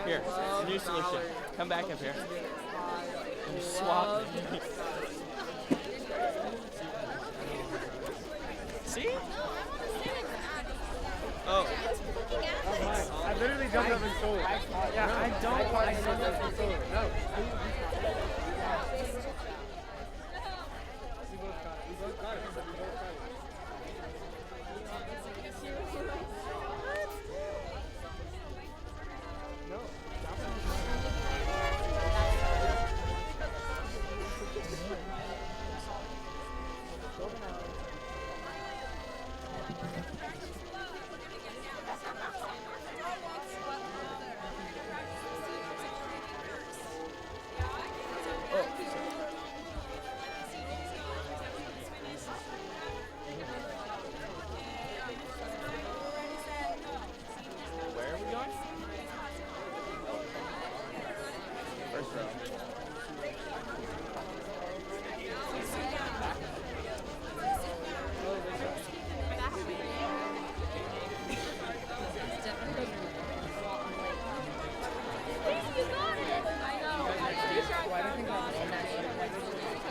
Here, new solution. Come back up here. And you swap. See? Oh. I literally jumped up and stole it. Yeah, I don't want to jump up and stole it. No. We both got it. We both got it.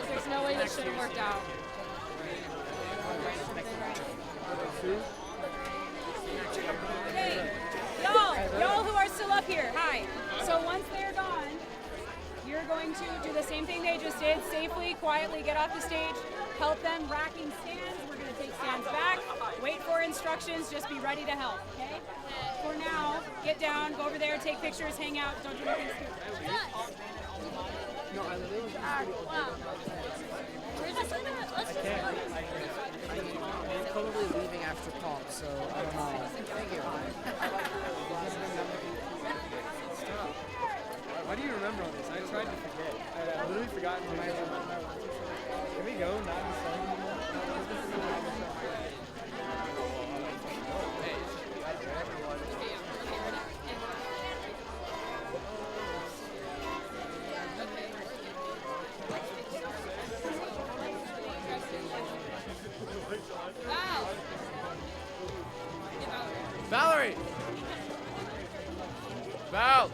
There's no way this should have worked out. Hey, y'all who are still up here, hi. So once they're gone, you're going to do the same thing they just did, safely, quietly get off the stage, help them racking stands. We're going to take stands back, wait for instructions, just be ready to help, okay? For now, get down, go over there, take pictures, hang out, don't do anything stupid. No, I literally was We're just gonna, let's just I'm probably leaving after pop, so I don't know. Thank you. Why do you remember all this? I tried to forget. I literally forgotten my Can we go? Not in the sun anymore? Valerie! Val!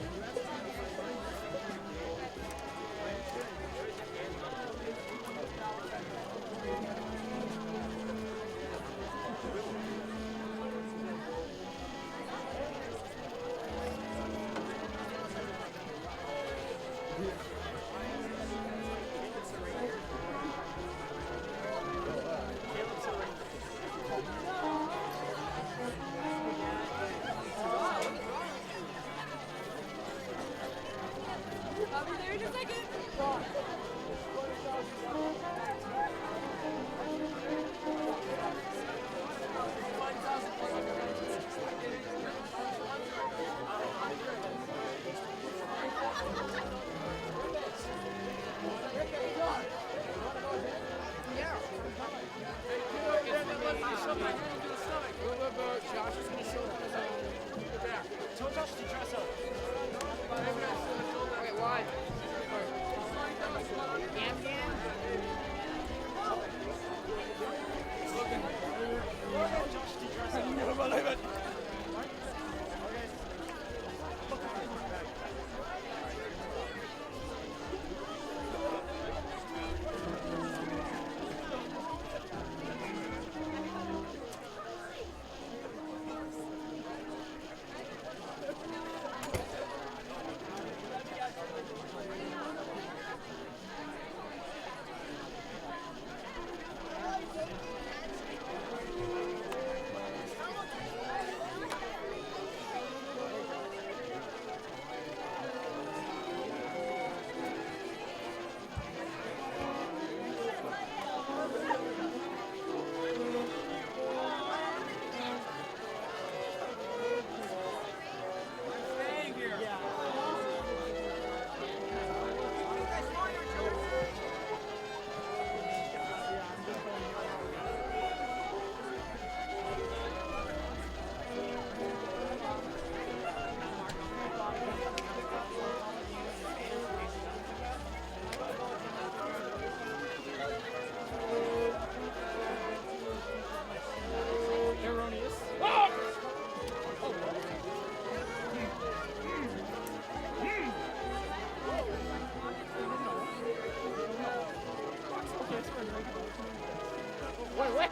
Wait, what?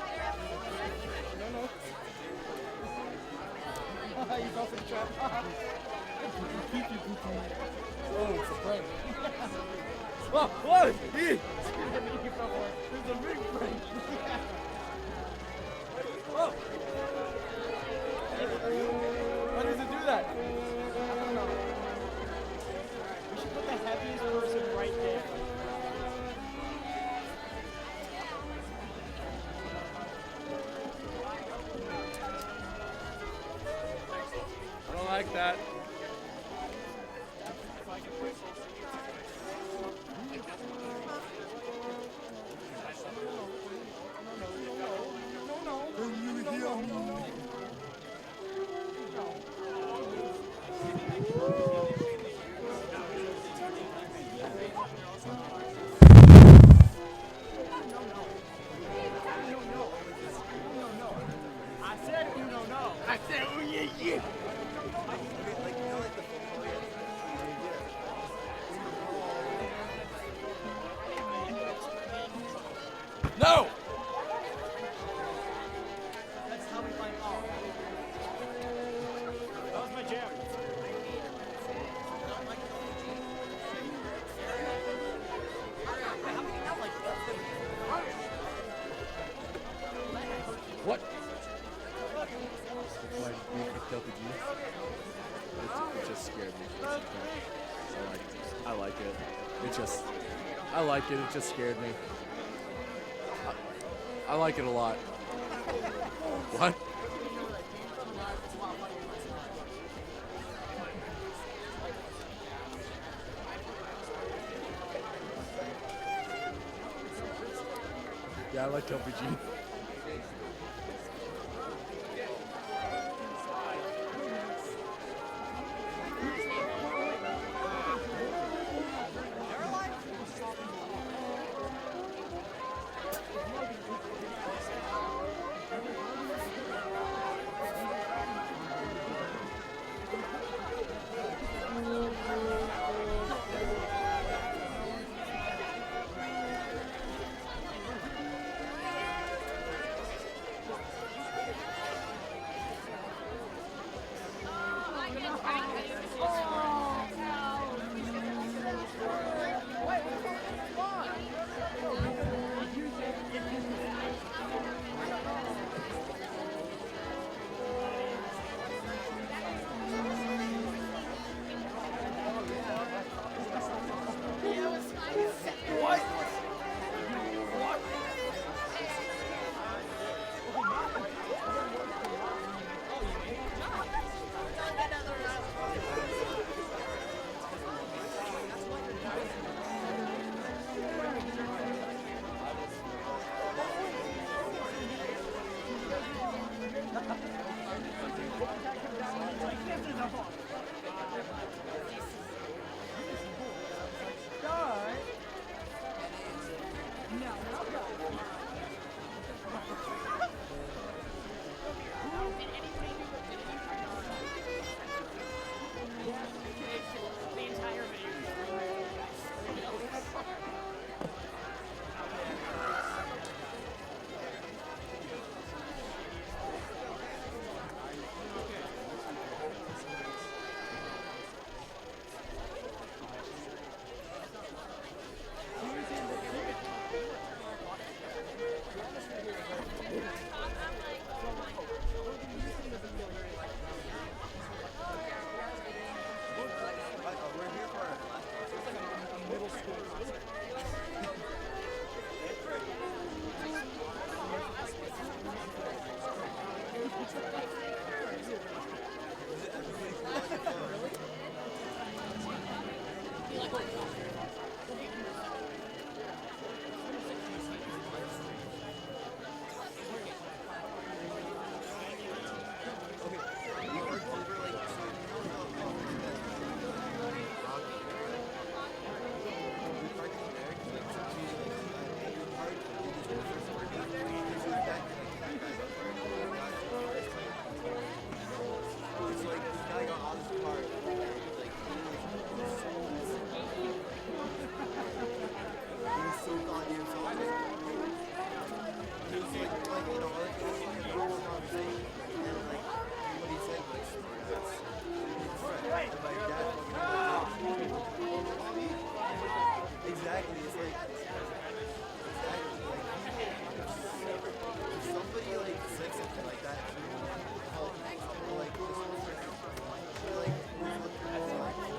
No. You fell for the trap. Oh, it's a prank. Oh, what? There's a big prank. Oh. Why does it do that? I don't know. We should put the heaviest person right there. I don't like that. No! That's how we find all. That was my jam. What? It just scared me. I like it. I like it. It just scared me. I like it a lot. What? Yeah, I like LPG. like, you know, like, whole conversation, and like, what he said was, that's his friend. And my dad fucking exactly, it's like, exactly, like, if somebody, like, said something like that, called me out, or, like, this whole thing, like, who's looking at me, like,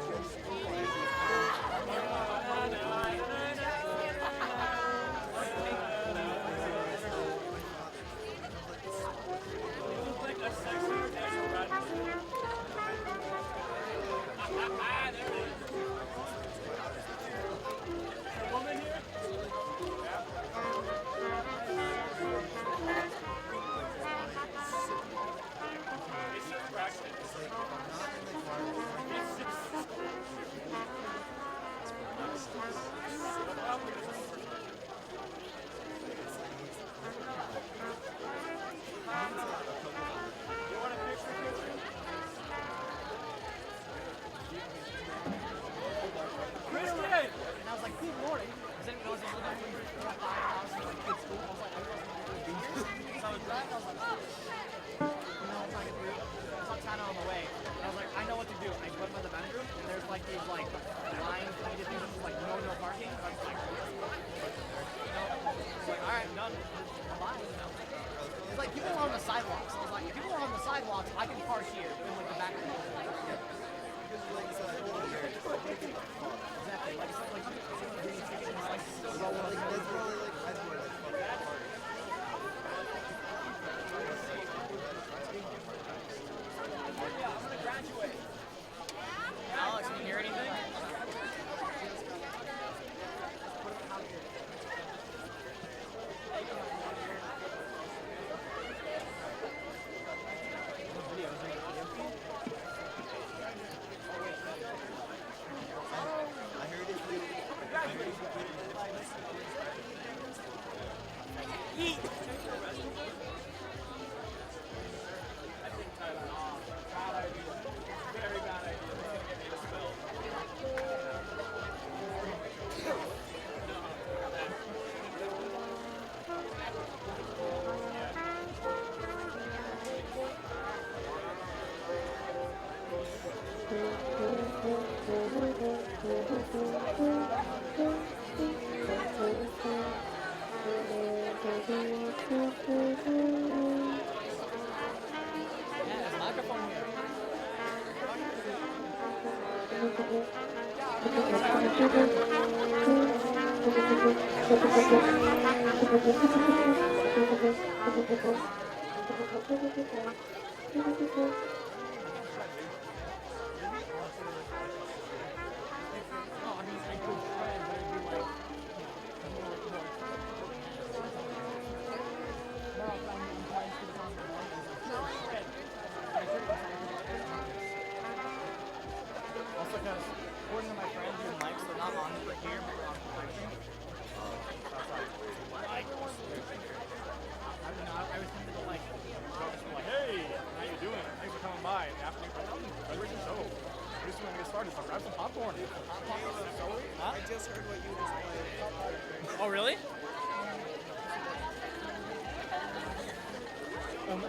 Oh, really?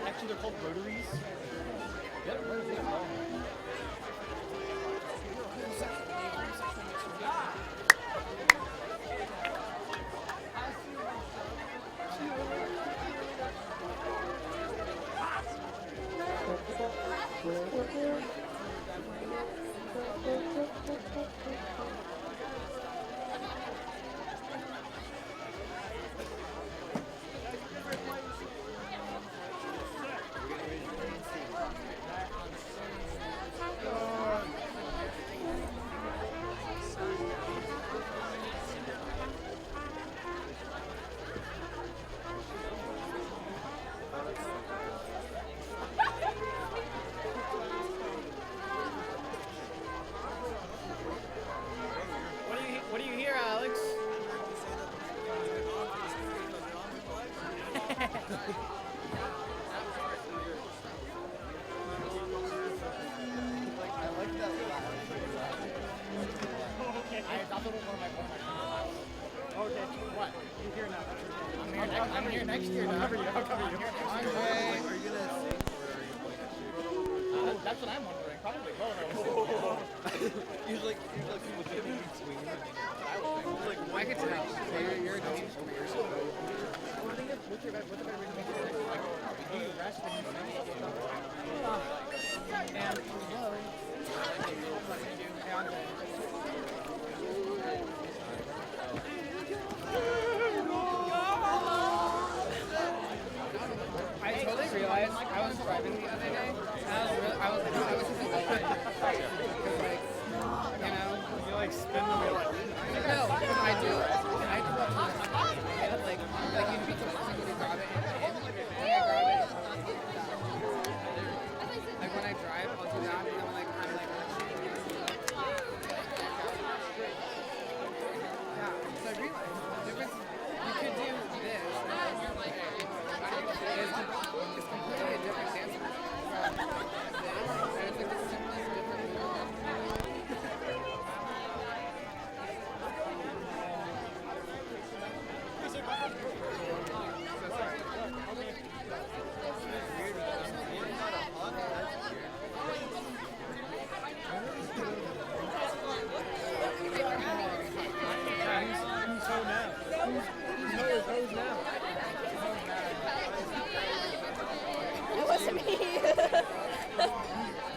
Actually, they're called rotaries. Yep. What do you hear, Alex? I adopted one of my Okay. What? You're here now. I'm here next year. I'll cover you. I'll cover you. Are you gonna sing or are you going to That's what I'm wondering. Probably both. He's like people giving you between. I could tell. You're a team from your school. What's the better way to make it? Do you rest when you finish? And hello. I totally realized I was driving the other day. I was thinking about it. Because, like, you know, you like spin the wheel. No, because I do. I do up to the like you beat the person when you grab it and when I grab it. Like when I drive, I'll do that and I'm like yeah. So I realized the difference you could do this. It's completely a different dance. And it's like the simplest different movement. It wasn't me.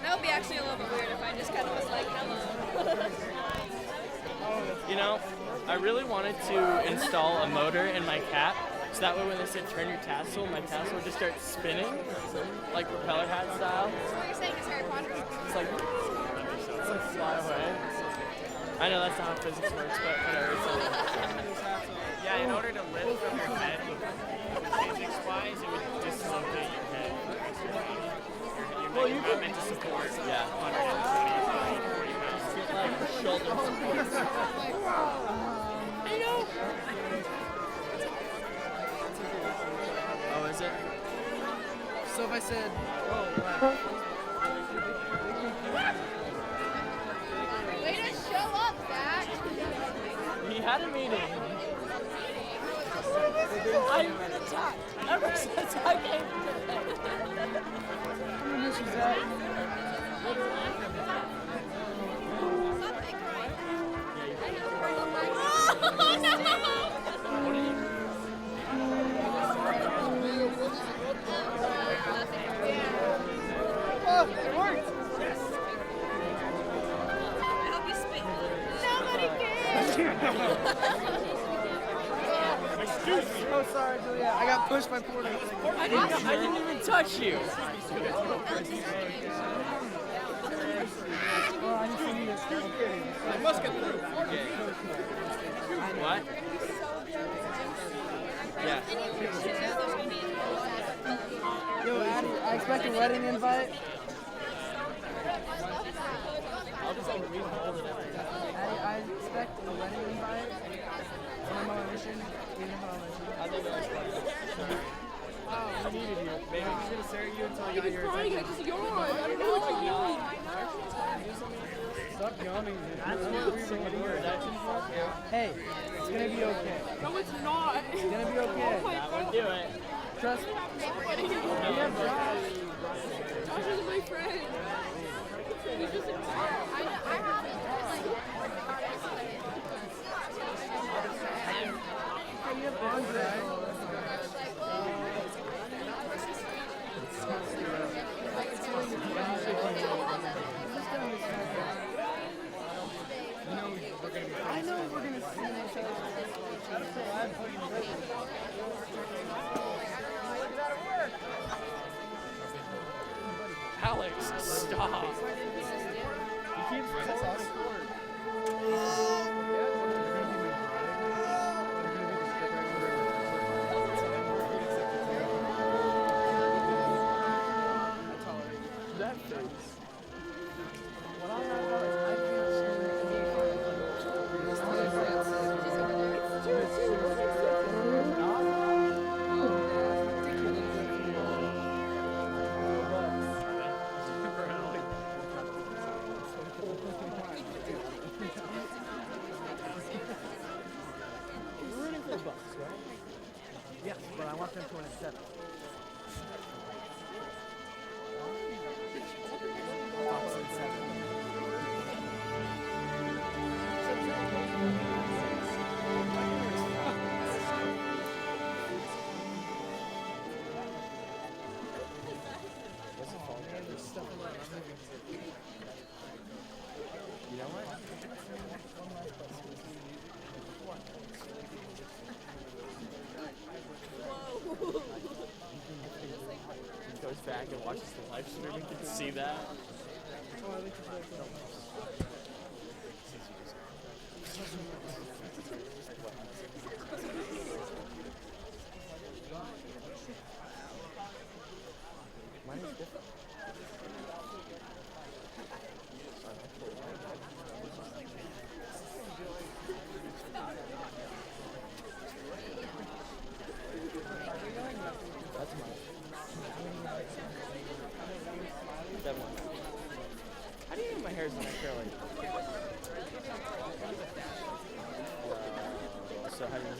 That would be actually a little bit weird if I just kind of was like, hello. You know, I really wanted to install a motor in my cap, so that way when they said turn your tassel, my tassel would just start spinning, like propeller hat style. What you're saying is Harry Potter? It's like fly away. I know that's not how physics works, but whatever. Yeah, in order to lift from your head, physics-wise, it would dislocate your head. Well, you can meant to support 120, 40 pounds. Get like shoulder support. I know. Oh, is it? So if I said, Way to show up, Zach. He had a meeting. I've been attacked ever since I came here. Oh, no! Oh, it worked! I hope you spit. Nobody cares! Oh, sorry, Julia. I got pushed by Porter. I didn't even touch you. I must get through. What? Yeah. yo, Addy, I expect a wedding invite. I'll just like rehold it every time. Addy, I expect a wedding invite. When I'm on a mission, even if I'm on a mission. I think that's funny. Oh, we needed you. Maybe I'm just gonna stare at you until you got your Crying attention. because you're on. I don't know what you're doing. Stop yawning. That's not a single word. That's just Hey, it's gonna be okay. No, it's not. It's gonna be okay. that would do it. Trust me. What are you doing? Josh is my friend. He's just I haven't. You have Andre. I know we're gonna see each other. Alex, stop. He keeps us. That face. What I know is I can't stand it. back and watches the live stream, you can see that. How do you know my hair's not curly? So how do you know?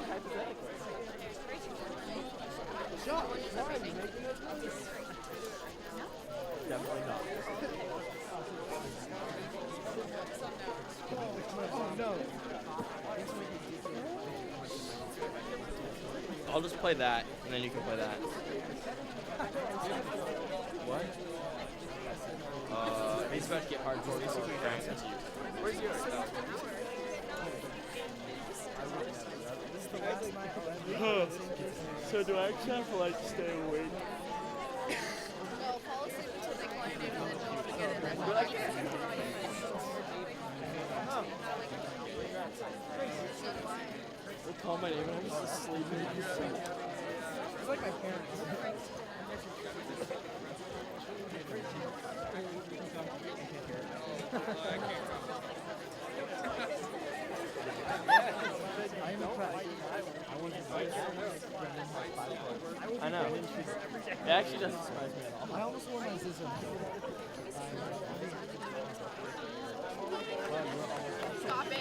Hypothetically. Definitely not. I'll just play that, and then you can play that. What? He's about to get hardcore. Basically, where's yours? So do I actually have to like stay awake? No, fall asleep until they call your name and then don't get it. They call my name and I'm just sleeping. It's like my parents. I know. It actually doesn't surprise me at all. I almost wore my scissors. Stop it.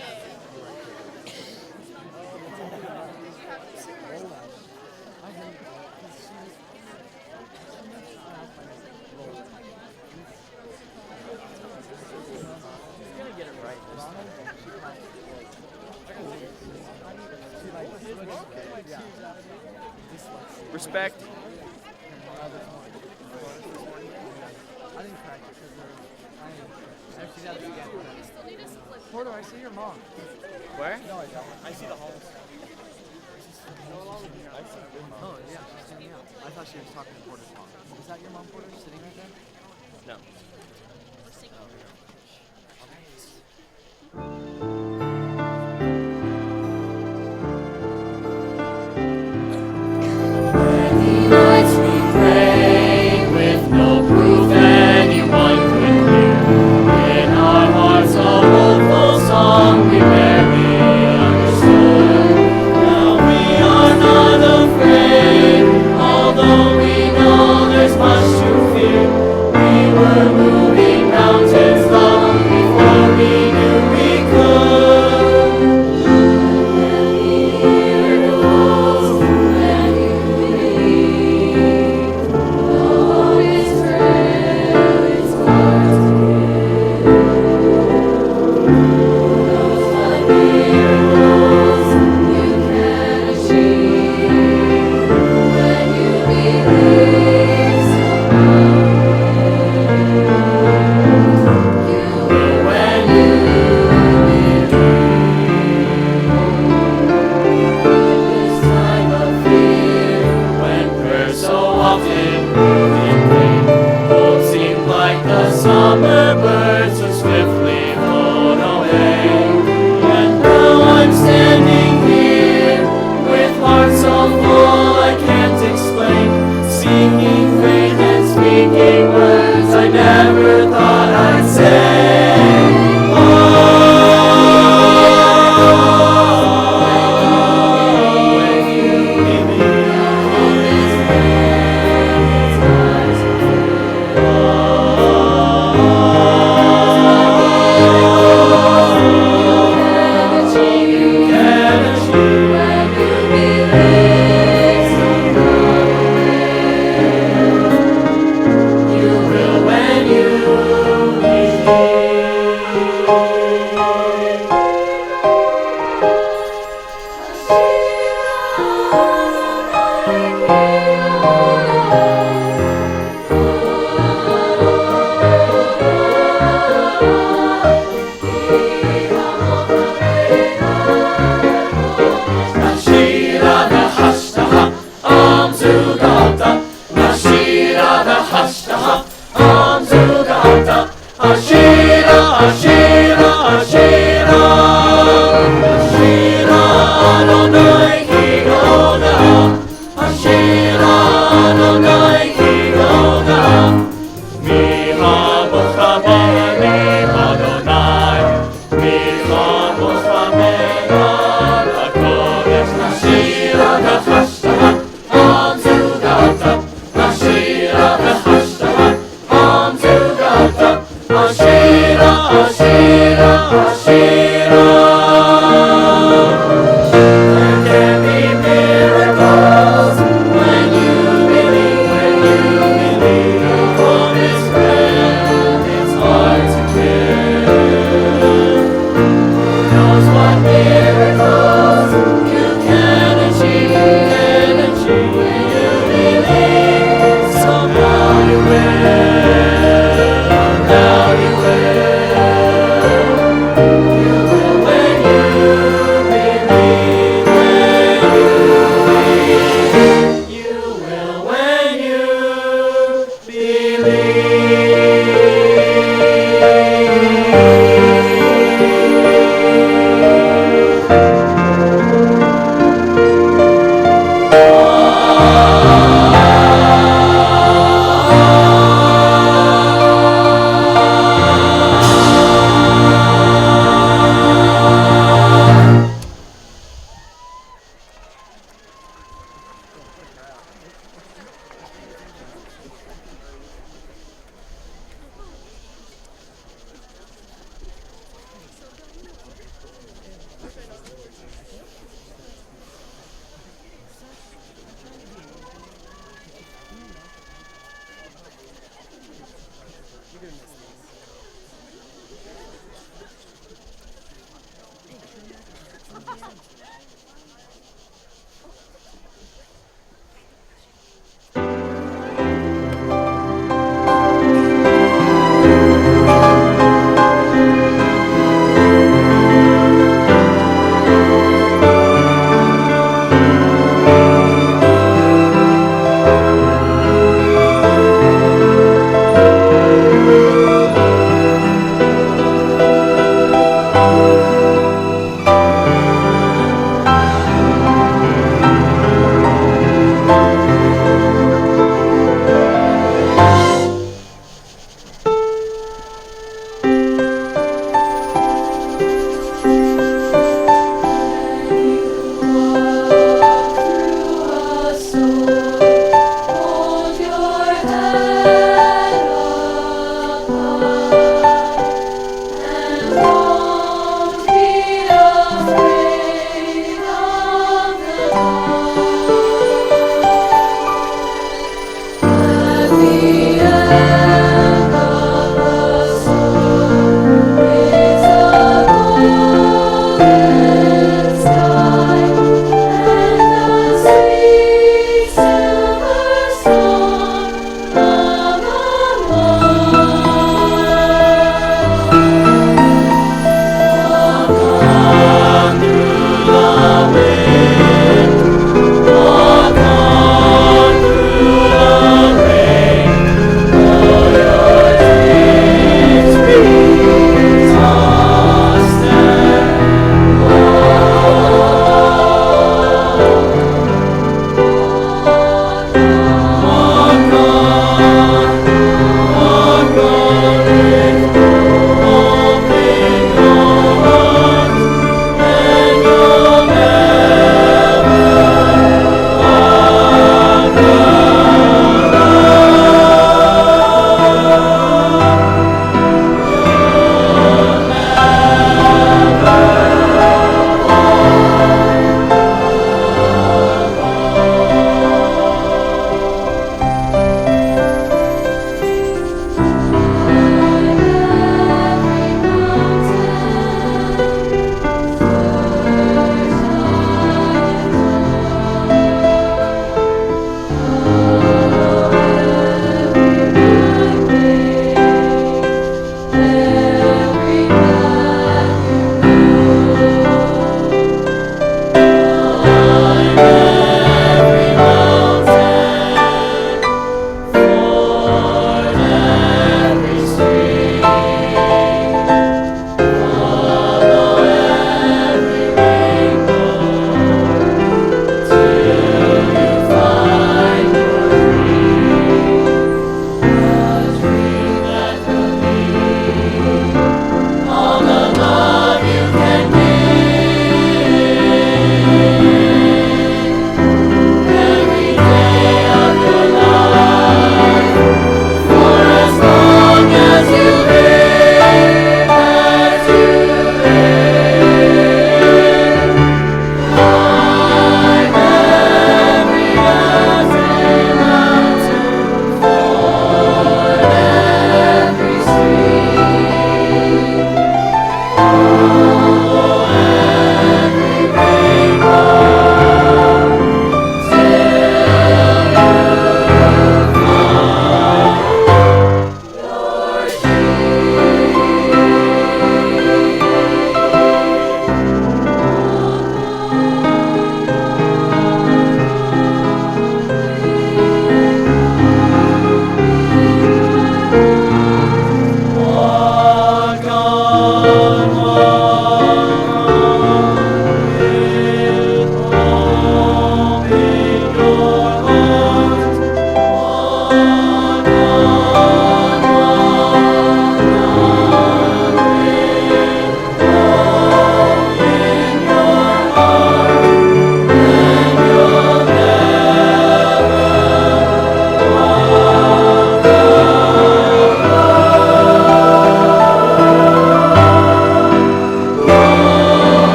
He's gonna get it right this time. Respect. I didn't crack it because Porter, I see your mom. Where? No, I don't. I see the halls. Oh, yeah, she's standing out. I thought she was talking to Porter's mom. Is that your mom, Porter, sitting right there? No. Nights we pray with no proof anyone could hear. In our hearts a hopeful song we barely understood. Now we are not afraid, although we know there's much to fear. We were moving mountains long before we knew we could. Here goes, and you leave. Though it's frail, it's hard to those five miracles you can achieve when you believe somehow. You will when you this time of fear, when prayer so often proved in vain, hope seemed like the summer birds who swiftly flown away. And now I'm standing here with heart so full I can't explain, seeking faith and speaking words I never thought I'd say. When you believe,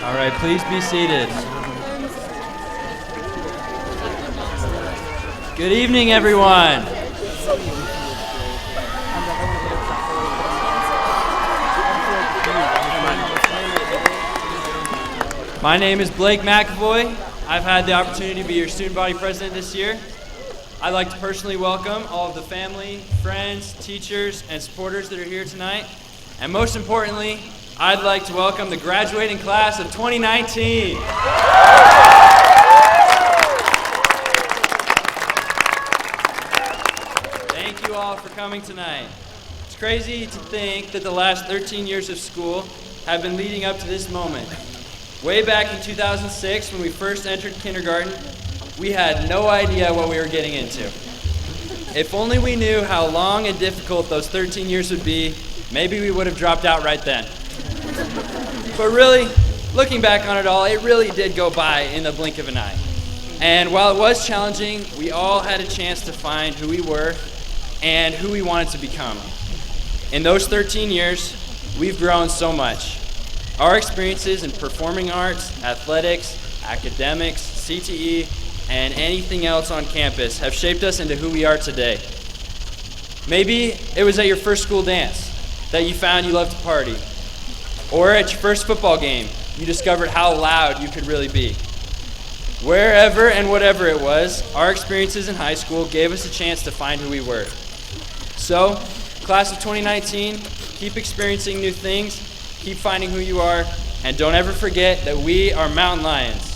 All right, please be seated. Good evening, everyone. My name is Blake McAvoy. I've had the opportunity to be your student body president this year. I'd like to personally welcome all of the family, friends, teachers, and supporters that are here tonight. And most importantly, I'd like to welcome the graduating class of 2019. Thank you all for coming tonight. It's crazy to think that the last 13 years of school have been leading up to this moment. Way back in 2006, when we first entered kindergarten, we had no idea what we were getting into. If only we knew how long and difficult those 13 years would be, maybe we would have dropped out right then. But really, looking back on it all, it really did go by in the blink of an eye. And while it was challenging, we all had a chance to find who we were and who we wanted to become. In those 13 years, we've grown so much. Our experiences in performing arts, athletics, academics, CTE, and anything else on campus have shaped us into who we are today. Maybe it was at your first school dance that you found you loved to party. Or at your first football game, you discovered how loud you could really be. Wherever and whatever it was, our experiences in high school gave us a chance to find who we were. So, class of 2019, keep experiencing new things, keep finding who you are, and don't ever forget that we are Mountain Lions.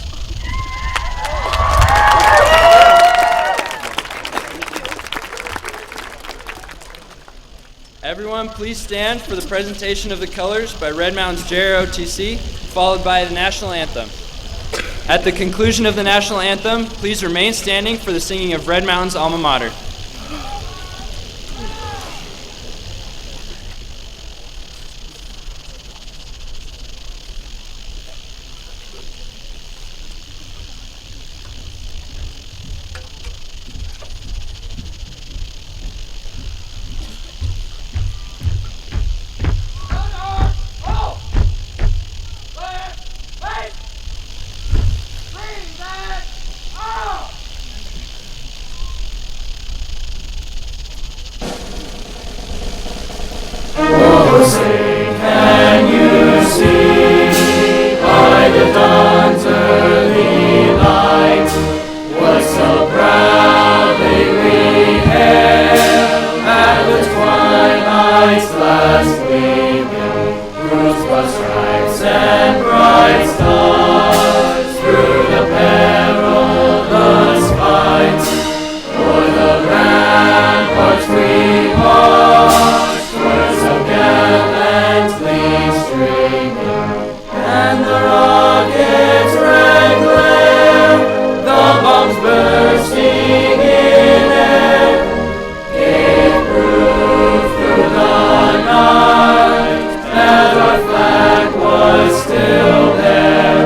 Everyone, please stand for the presentation of the colors by Red Mountain's JROTC, followed by the national anthem. At the conclusion of the national anthem, please remain standing for the singing of Red Mountain's alma mater. Still there.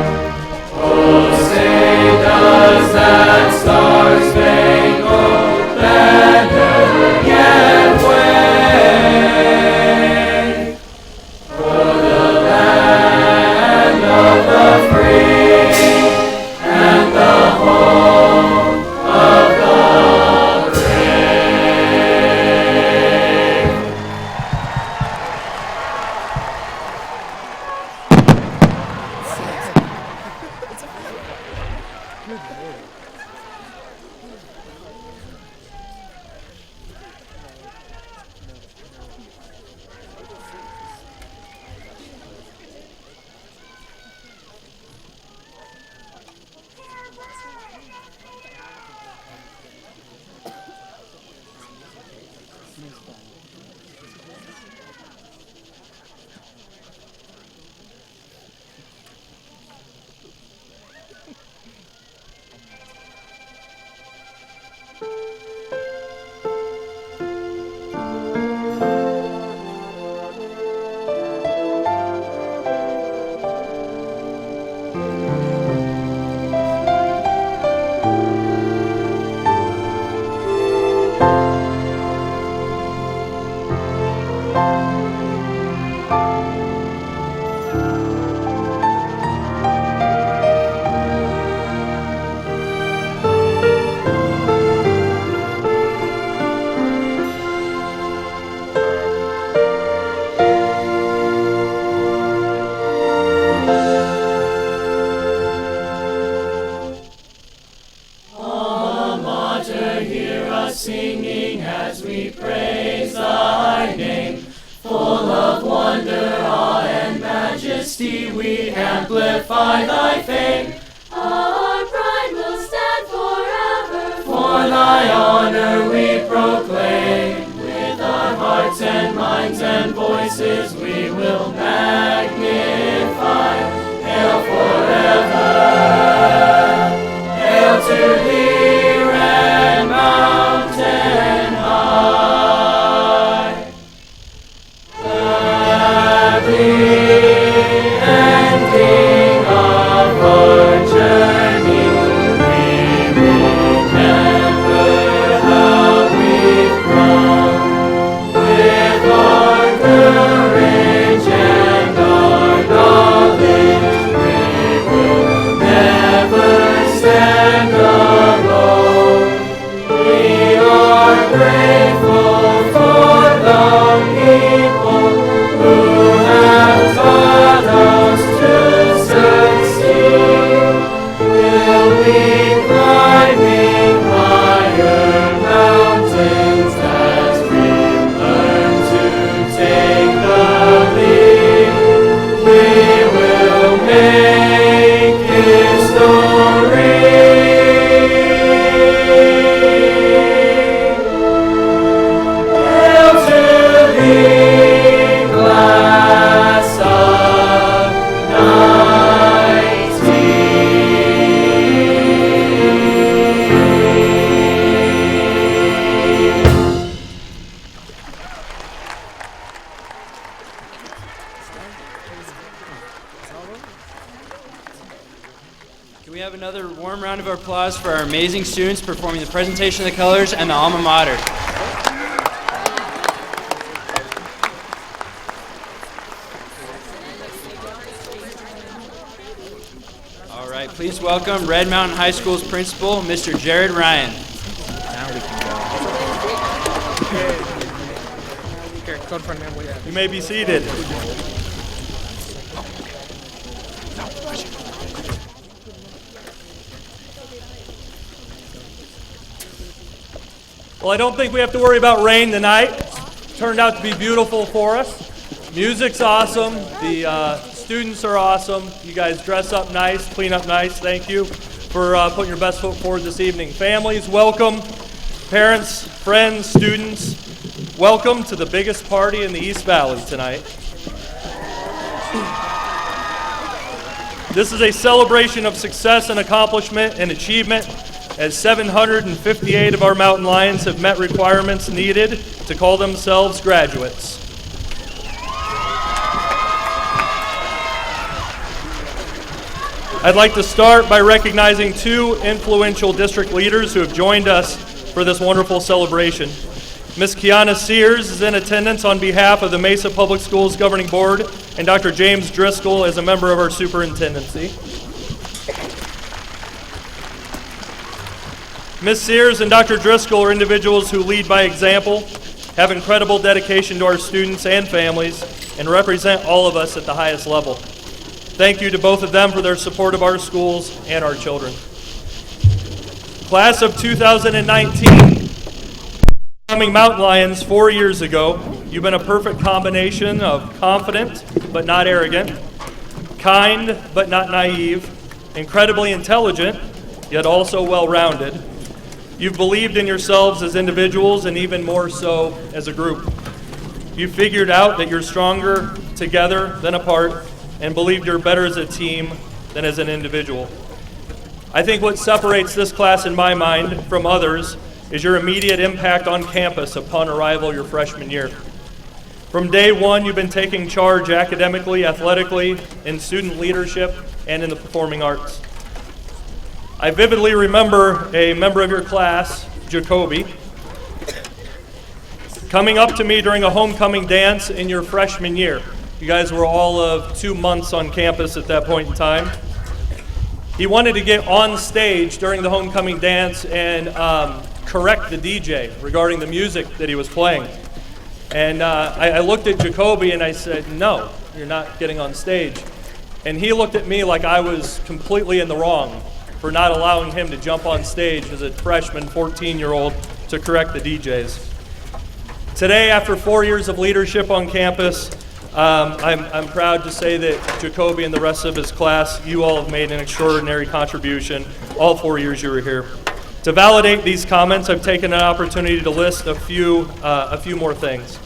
majesty, we amplify thy fame. Our pride will stand forever. For thy honor we proclaim. With our hearts and minds and voices we will magnify. Hail forever. Hail to thee, red mountain high. Happy ending of our journey. We remember how we've grown. With our courage and our knowledge, we will never stand alone. We are grateful for the people who have taught us to succeed. We'll be climbing higher mountains as we learn to take the lead. We will make history. Hail to thee, class of 19. Can we have another warm round of applause for our amazing students performing the presentation of the colors and the alma mater? All right, please welcome Red Mountain High School's principal, Mr. Jared Ryan. You may be seated. Well, I don't think we have to worry about rain tonight. Turned out to be beautiful for us. Music's awesome. The students are awesome. You guys dress up nice, clean up nice. Thank you for putting your best foot forward this evening. Families, welcome. Parents, friends, students, welcome to the biggest party in the East Valley tonight. This is a celebration of success and accomplishment and achievement, as 758 of our mountain lions have met requirements needed to call themselves graduates. I'd like to start by recognizing two influential district leaders who have joined us for this wonderful celebration. Ms. Kiana Sears is in attendance on behalf of the Mesa Public Schools Governing Board, and Dr. James Driscoll is a member of our superintendency. Ms. Sears and Dr. Driscoll are individuals who lead by example, have incredible dedication to our students and families, and represent all of us at the highest level. Thank you to both of them for their support of our schools and our children. Class of 2019, becoming Mountain Lions 4 years ago, you've been a perfect combination of confident but not arrogant, kind but not naive, incredibly intelligent yet also well-rounded. You've believed in yourselves as individuals and even more so as a group. You've figured out that you're stronger together than apart and believed you're better as a team than as an individual. I think what separates this class in my mind from others is your immediate impact on campus upon arrival your freshman year. From day one, you've been taking charge academically, athletically, in student leadership, and in the performing arts. I vividly remember a member of your class, Jacoby, coming up to me during a homecoming dance in your freshman year. You guys were all of 2 months on campus at that point in time. He wanted to get on stage during the homecoming dance and correct the DJ regarding the music that he was playing. And I looked at Jacoby and I said, no, you're not getting on stage. And he looked at me like I was completely in the wrong for not allowing him to jump on stage as a freshman 14-year-old to correct the DJs. Today, after 4 years of leadership on campus, I'm proud to say that Jacoby and the rest of his class, you all have made an extraordinary contribution all 4 years you were here. To validate these comments, I've taken an opportunity to list a few more things.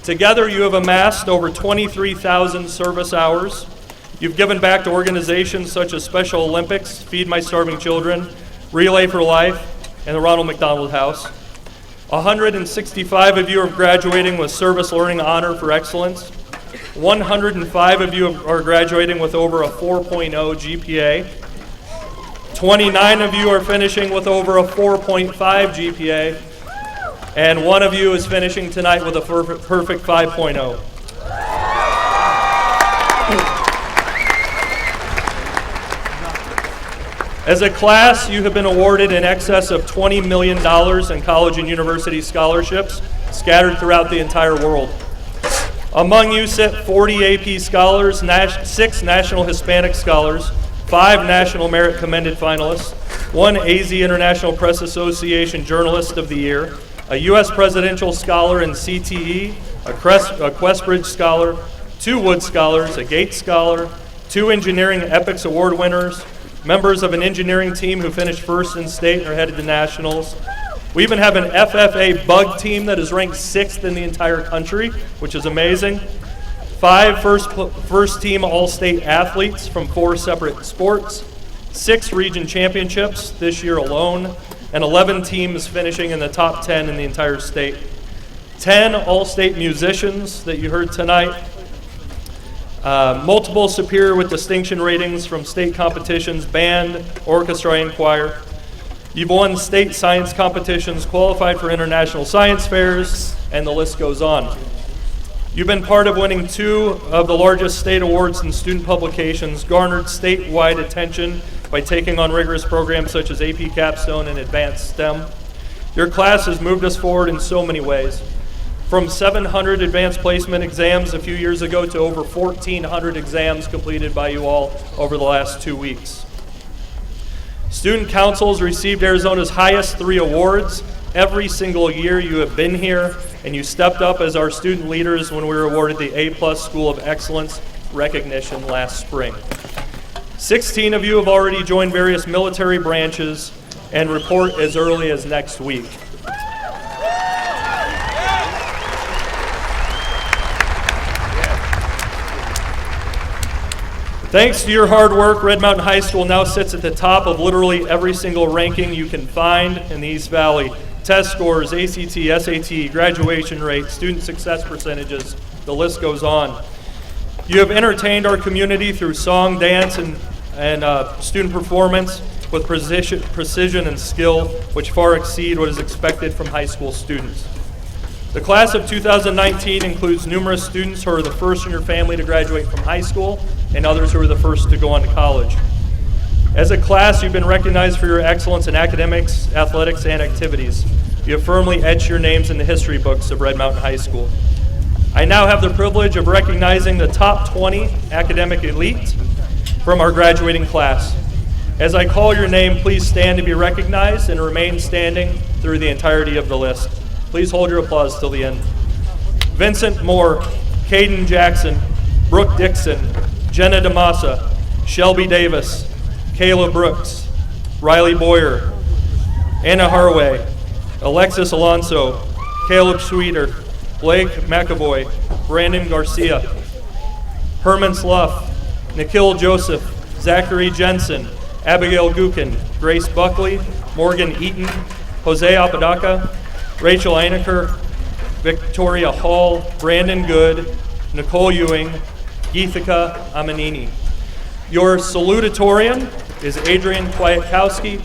Together, you have amassed over 23,000 service hours. You've given back to organizations such as Special Olympics, Feed My Starving Children, Relay for Life, and the Ronald McDonald House. 165 of you are graduating with Service Learning Honor for Excellence. 105 of you are graduating with over a 4.0 GPA. 29 of you are finishing with over a 4.5 GPA. And one of you is finishing tonight with a perfect 5.0. As a class, you have been awarded in excess of $20 million in college and university scholarships scattered throughout the entire world. Among you sit 40 AP scholars, 6 National Hispanic Scholars, 5 National Merit Commended finalists, 1 AZ International Press Association Journalist of the Year, a U.S. Presidential Scholar in CTE, a Questbridge Scholar, 2 Wood Scholars, a Gates Scholar, 2 Engineering Epics Award winners, members of an engineering team who finished first in state and are headed to nationals. We even have an FFA bug team that is ranked 6th in the entire country, which is amazing. 5 first team all-state athletes from 4 separate sports, 6 region championships this year alone, and 11 teams finishing in the top 10 in the entire state. 10 all-state musicians that you heard tonight. Multiple superior with distinction ratings from state competitions, band, orchestra, and choir. You've won state science competitions, qualified for international science fairs, and the list goes on. You've been part of winning 2 of the largest state awards in student publications, garnered statewide attention by taking on rigorous programs such as AP Capstone and Advanced STEM. Your class has moved us forward in so many ways. From 700 advanced placement exams a few years ago to over 1,400 exams completed by you all over the last 2 weeks. Student councils received Arizona's highest 3 awards every single year you have been here, and you stepped up as our student leaders when we were awarded the A+ School of Excellence recognition last spring. 16 of you have already joined various military branches and report as early as next week. Thanks to your hard work, Red Mountain High School now sits at the top of literally every single ranking you can find in the East Valley. Test scores, ACT, SAT, graduation rates, student success percentages, the list goes on. You have entertained our community through song, dance, and student performance with precision and skill, which far exceed what is expected from high school students. The class of 2019 includes numerous students who are the first in your family to graduate from high school and others who are the first to go on to college. As a class, you've been recognized for your excellence in academics, athletics, and activities. You have firmly etched your names in the history books of Red Mountain High School. I now have the privilege of recognizing the top 20 academic elite from our graduating class. As I call your name, please stand to be recognized and remain standing through the entirety of the list. Please hold your applause till the end. Vincent Moore, Caden Jackson, Brooke Dixon, Jenna DeMassa, Shelby Davis, Kayla Brooks, Riley Boyer, Anna Harway, Alexis Alonso, Caleb Sweeter, Blake McAvoy, Brandon Garcia, Herman Sluff, Nikhil Joseph, Zachary Jensen, Abigail Gukin, Grace Buckley, Morgan Eaton, Jose Apodaca, Rachel Eineker, Victoria Hall, Brandon Good, Nicole Ewing, Geethika Amanini. Your salutatorian is Adrian Kwiatkowski,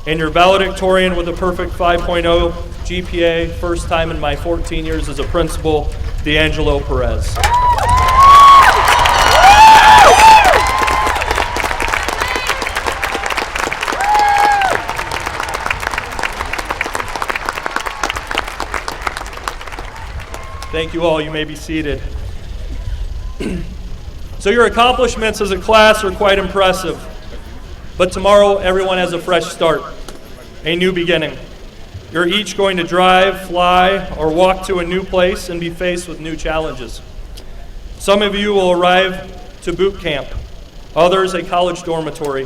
and your valedictorian with a perfect 5.0 GPA, first time in my 14 years as a principal, D'Angelo Perez. Thank you all. You may be seated. So your accomplishments as a class are quite impressive. But tomorrow, everyone has a fresh start, a new beginning. You're each going to drive, fly, or walk to a new place and be faced with new challenges. Some of you will arrive to boot camp, others a college dormitory,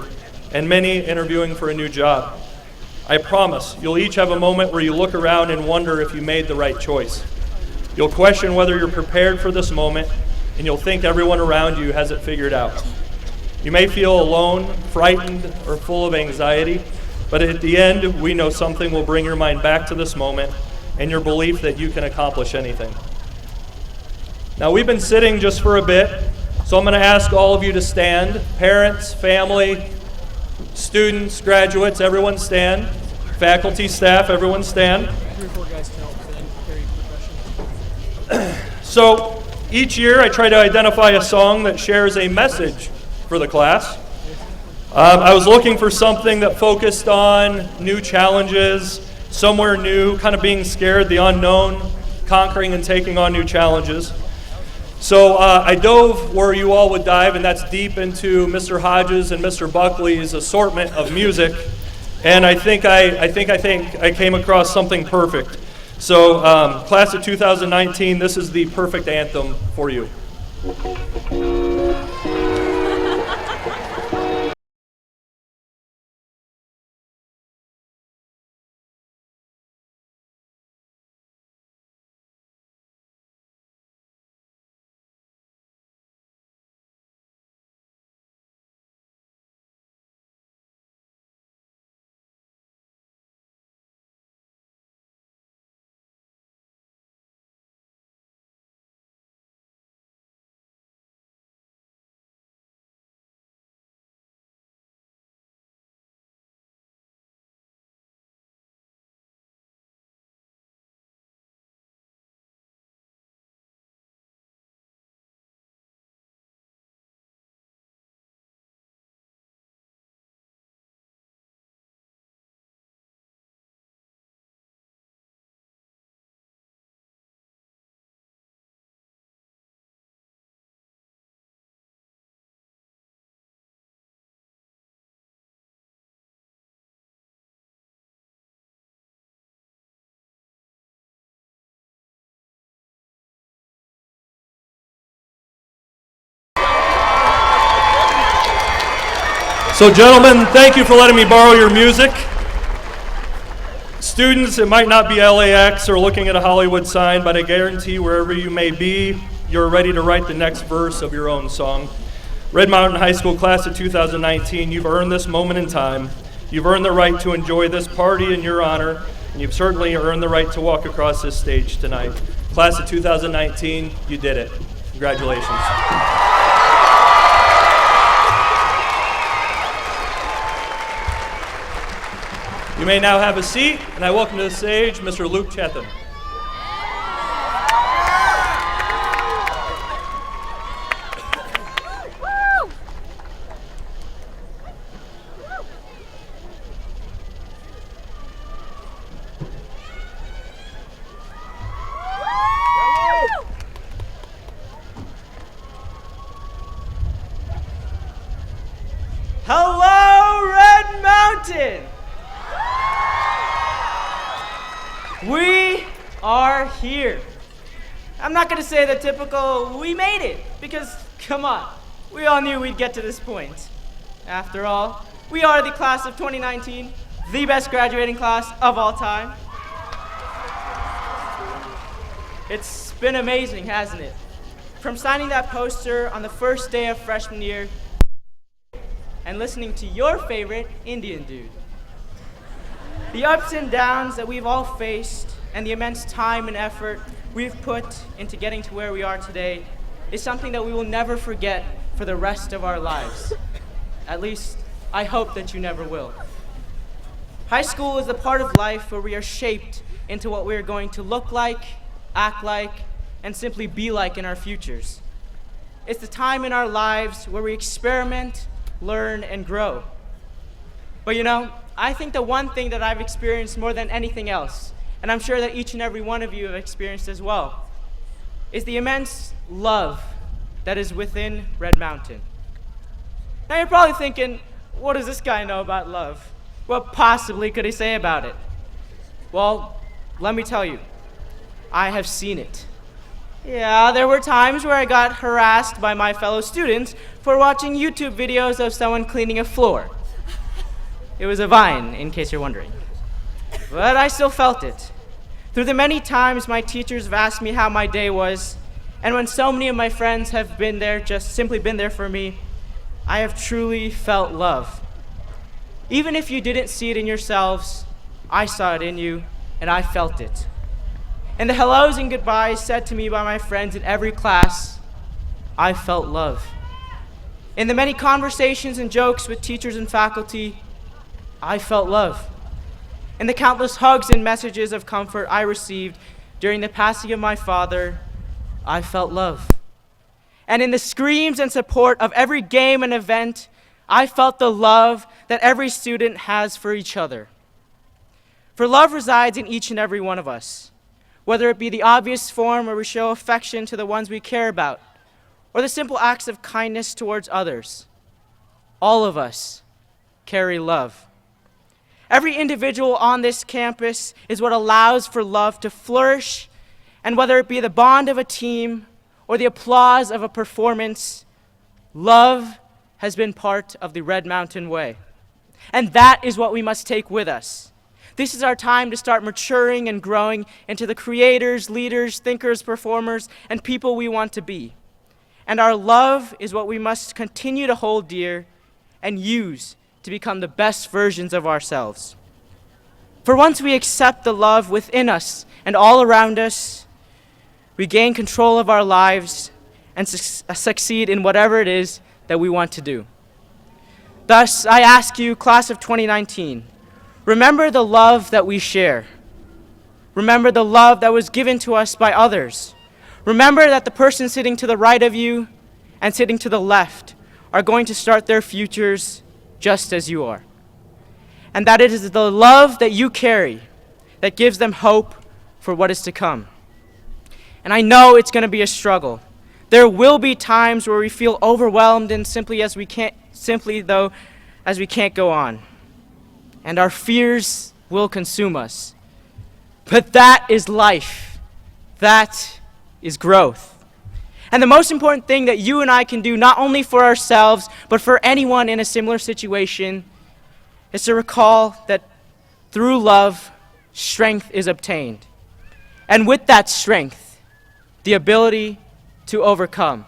and many interviewing for a new job. I promise you'll each have a moment where you look around and wonder if you made the right choice. You'll question whether you're prepared for this moment, and you'll think everyone around you has it figured out. You may feel alone, frightened, or full of anxiety, but at the end, we know something will bring your mind back to this moment and your belief that you can accomplish anything. Now, we've been sitting just for a bit, so I'm going to ask all of you to stand. Parents, family, students, graduates, everyone stand. Faculty, staff, everyone stand. 3 or 4 guys can help carry percussion. So each year I try to identify a song that shares a message for the class. I was looking for something that focused on new challenges, somewhere new, kind of being scared, the unknown, conquering and taking on new challenges. So I dove where you all would dive, and that's deep into Mr. Hodges and Mr. Buckley's assortment of music. And I think I came across something perfect. So class of 2019, this is the perfect anthem for you. So gentlemen, thank you for letting me borrow your music. Students, it might not be LAX or looking at a Hollywood sign, but I guarantee wherever you may be, you're ready to write the next verse of your own song. Red Mountain High School class of 2019, you've earned this moment in time. You've earned the right to enjoy this party in your honor, and you've certainly earned the right to walk across this stage tonight. Class of 2019, you did it. Congratulations. You may now have a seat, and I welcome to the stage Mr. Luke Chatham. Hello, Red Mountain! We are here. I'm not going to say the typical, we made it, because, come on, we all knew we'd get to this point. After all, we are the class of 2019, the best graduating class of all time. It's been amazing, hasn't it? From signing that poster on the first day of freshman year and listening to your favorite Indian dude. The ups and downs that we've all faced and the immense time and effort we've put into getting to where we are today is something that we will never forget for the rest of our lives. At least, I hope that you never will. High school is the part of life where we are shaped into what we are going to look like, act like, and simply be like in our futures. It's the time in our lives where we experiment, learn, and grow. But you know, I think the one thing that I've experienced more than anything else, and I'm sure that each and every one of you have experienced as well, is the immense love that is within Red Mountain. Now you're probably thinking, what does this guy know about love? What possibly could he say about it? Well, let me tell you, I have seen it. Yeah, there were times where I got harassed by my fellow students for watching YouTube videos of someone cleaning a floor. It was a vine, in case you're wondering. But I still felt it. Through the many times my teachers have asked me how my day was, and when so many of my friends have been there, just simply been there for me, I have truly felt love. Even if you didn't see it in yourselves, I saw it in you, and I felt it. And the hellos and goodbyes said to me by my friends in every class, I felt love. In the many conversations and jokes with teachers and faculty, I felt love. In the countless hugs and messages of comfort I received during the passing of my father, I felt love. And in the screams and support of every game and event, I felt the love that every student has for each other. For love resides in each and every one of us, whether it be the obvious form where we show affection to the ones we care about, or the simple acts of kindness towards others. All of us carry love. Every individual on this campus is what allows for love to flourish, and whether it be the bond of a team or the applause of a performance, love has been part of the Red Mountain Way. And that is what we must take with us. This is our time to start maturing and growing into the creators, leaders, thinkers, performers, and people we want to be. And our love is what we must continue to hold dear and use to become the best versions of ourselves. For once we accept the love within us and all around us, we gain control of our lives and succeed in whatever it is that we want to do. Thus, I ask you, class of 2019, remember the love that we share. Remember the love that was given to us by others. Remember that the person sitting to the right of you and sitting to the left are going to start their futures just as you are. And that it is the love that you carry that gives them hope for what is to come. And I know it's going to be a struggle. There will be times where we feel overwhelmed and simply as we can't go on. And our fears will consume us. But that is life. That is growth. And the most important thing that you and I can do, not only for ourselves, but for anyone in a similar situation, is to recall that through love, strength is obtained. And with that strength, the ability to overcome.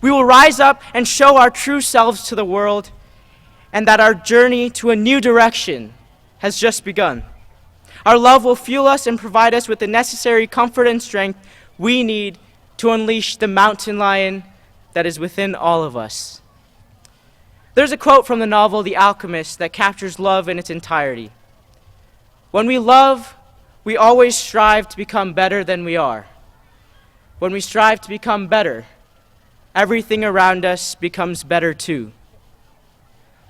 We will rise up and show our true selves to the world, and that our journey to a new direction has just begun. Our love will fuel us and provide us with the necessary comfort and strength we need to unleash the mountain lion that is within all of us. There's a quote from the novel The Alchemist that captures love in its entirety. When we love, we always strive to become better than we are. When we strive to become better, everything around us becomes better too.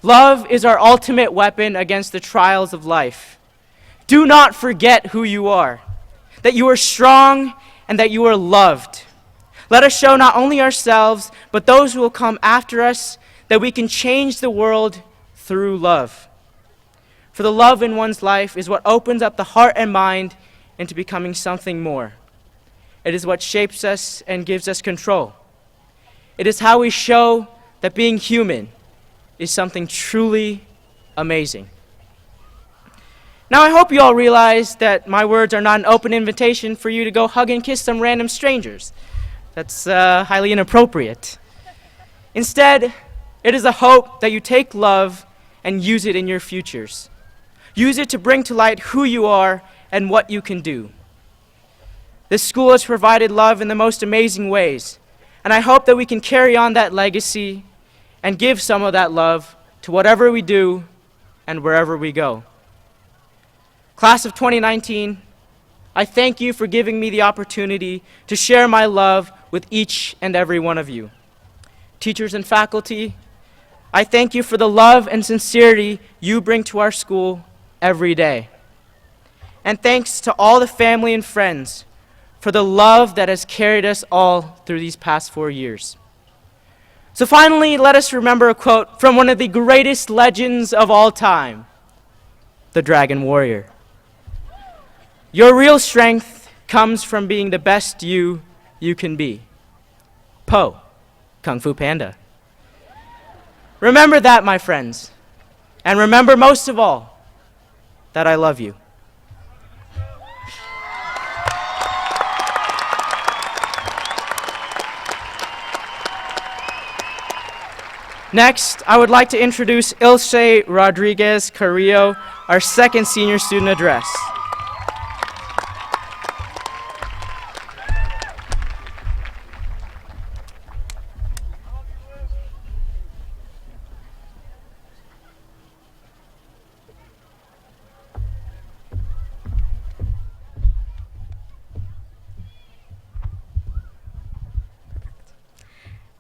Love is our ultimate weapon against the trials of life. Do not forget who you are, that you are strong and that you are loved. Let us show not only ourselves, but those who will come after us, that we can change the world through love. For the love in one's life is what opens up the heart and mind into becoming something more. It is what shapes us and gives us control. It is how we show that being human is something truly amazing. Now, I hope you all realize that my words are not an open invitation for you to go hug and kiss some random strangers. That's highly inappropriate. Instead, it is a hope that you take love and use it in your futures. Use it to bring to light who you are and what you can do. This school has provided love in the most amazing ways, and I hope that we can carry on that legacy and give some of that love to whatever we do and wherever we go. Class of 2019, I thank you for giving me the opportunity to share my love with each and every one of you. Teachers and faculty, I thank you for the love and sincerity you bring to our school every day. And thanks to all the family and friends for the love that has carried us all through these past 4 years. So finally, let us remember a quote from one of the greatest legends of all time, the Dragon Warrior. Your real strength comes from being the best you you can be. Po, Kung Fu Panda. Remember that, my friends. And remember most of all that I love you. Next, I would like to introduce Ilse Rodriguez Carrillo, our second senior student address.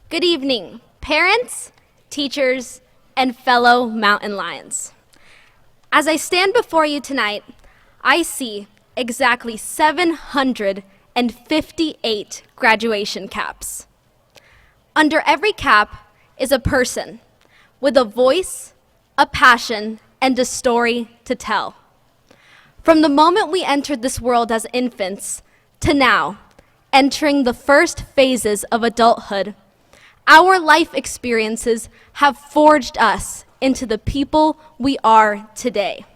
Good evening, parents, teachers, and fellow mountain lions. As I stand before you tonight, I see exactly 758 graduation caps. Under every cap is a person with a voice, a passion, and a story to tell. From the moment we entered this world as infants to now, entering the first phases of adulthood, our life experiences have forged us into the people we are today.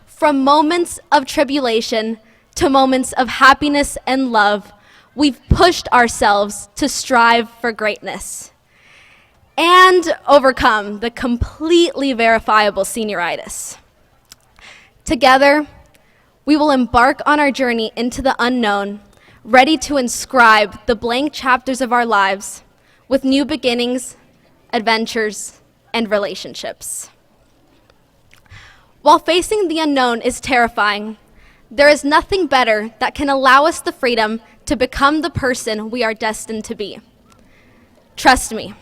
From moments of tribulation to moments of happiness and love, we've pushed ourselves to strive for greatness and overcome the completely verifiable senioritis. Together, we will embark on our journey into the unknown, ready to inscribe the blank chapters of our lives with new beginnings, adventures, and relationships. While facing the unknown is terrifying, there is nothing better that can allow us the freedom to become the person we are destined to be. Trust me,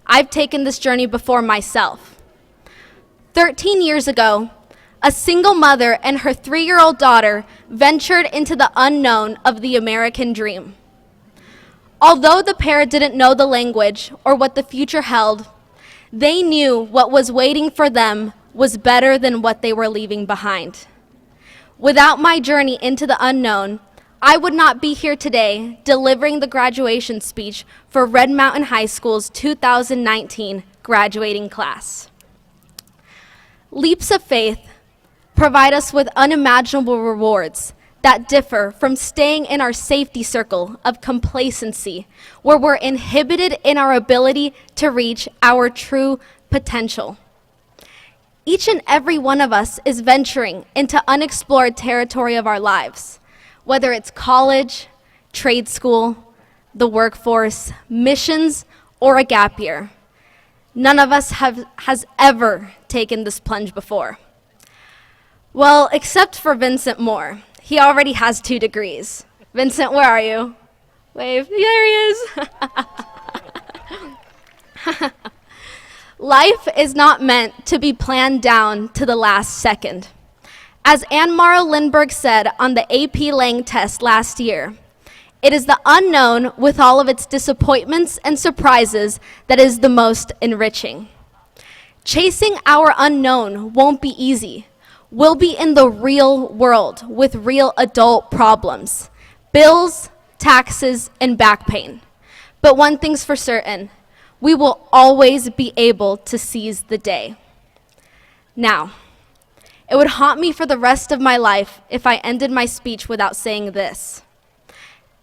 I've taken this journey before myself. 13 years ago, a single mother and her 3-year-old daughter ventured into the unknown of the American dream. Although the pair didn't know the language or what the future held, they knew what was waiting for them was better than what they were leaving behind. Without my journey into the unknown, I would not be here today delivering the graduation speech for Red Mountain High School's 2019 graduating class. Leaps of faith provide us with unimaginable rewards that differ from staying in our safety circle of complacency, where we're inhibited in our ability to reach our true potential. Each and every one of us is venturing into unexplored territory of our lives, whether it's college, trade school, the workforce, missions, or a gap year. None of us has ever taken this plunge before. Well, except for Vincent Moore. He already has 2 degrees. Vincent, where are you? Wave. There he is. Life is not meant to be planned down to the last second. As Anne Morrow Lindbergh said on the AP Lang test last year, it is the unknown with all of its disappointments and surprises that is the most enriching. Chasing our unknown won't be easy. We'll be in the real world with real adult problems, bills, taxes, and back pain. But one thing's for certain, we will always be able to seize the day. Now, it would haunt me for the rest of my life if I ended my speech without saying this.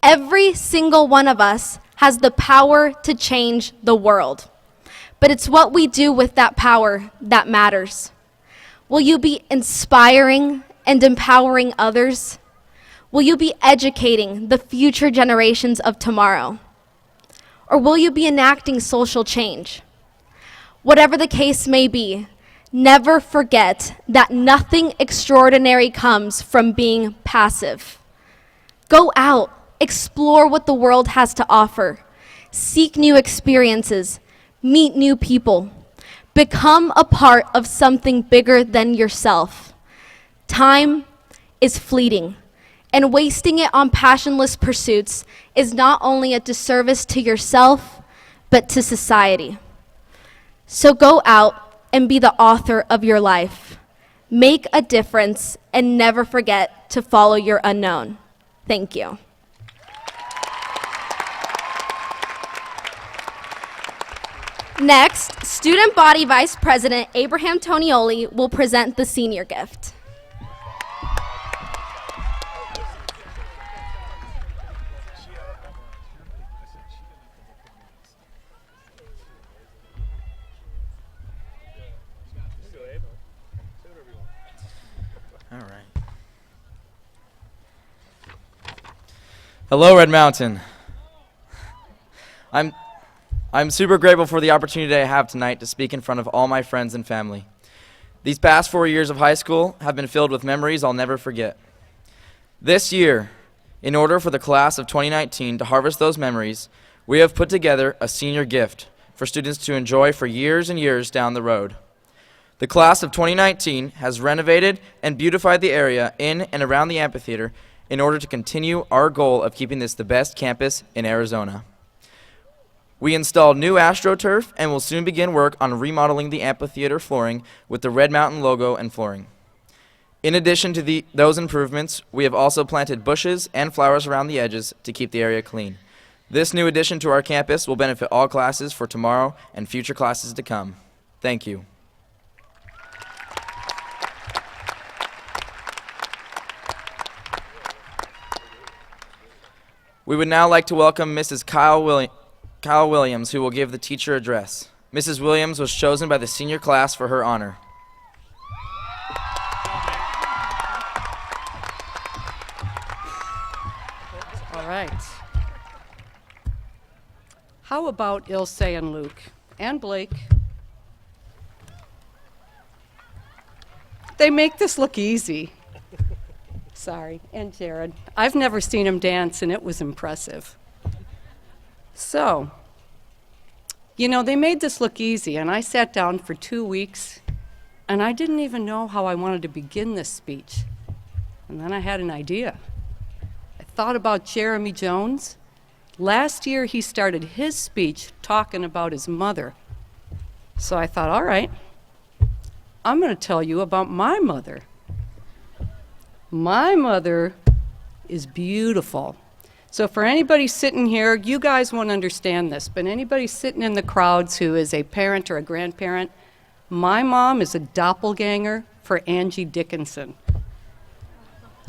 Every single one of us has the power to change the world, but it's what we do with that power that matters. Will you be inspiring and empowering others? Will you be educating the future generations of tomorrow? Or will you be enacting social change? Whatever the case may be, never forget that nothing extraordinary comes from being passive. Go out, explore what the world has to offer, seek new experiences, meet new people. Become a part of something bigger than yourself. Time is fleeting, and wasting it on passionless pursuits is not only a disservice to yourself, but to society. So go out and be the author of your life. Make a difference and never forget to follow your unknown. Thank you. Next, Student Body Vice President Abraham Tonioli will present the senior gift. All right. Hello, Red Mountain. I'm super grateful for the opportunity I have tonight to speak in front of all my friends and family. These past 4 years of high school have been filled with memories I'll never forget. This year, in order for the class of 2019 to harvest those memories, we have put together a senior gift for students to enjoy for years and years down the road. The class of 2019 has renovated and beautified the area in and around the amphitheater in order to continue our goal of keeping this the best campus in Arizona. We installed new AstroTurf and will soon begin work on remodeling the amphitheater flooring with the Red Mountain logo and flooring. In addition to those improvements, we have also planted bushes and flowers around the edges to keep the area clean. This new addition to our campus will benefit all classes for tomorrow and future classes to come. Thank you. We would now like to welcome Mrs. Kyle Williams, who will give the teacher address. Mrs. Williams was chosen by the senior class for her honor. All right. How about Ilse and Luke and Blake? They make this look easy. Sorry, and Jared. I've never seen him dance, and it was impressive. So, you know, they made this look easy, and I sat down for 2 weeks, and I didn't even know how I wanted to begin this speech. And then I had an idea. I thought about Jeremy Jones. Last year, he started his speech talking about his mother. So I thought, all right, I'm going to tell you about my mother. My mother is beautiful. So for anybody sitting here, you guys won't understand this, but anybody sitting in the crowds who is a parent or a grandparent, my mom is a doppelganger for Angie Dickinson.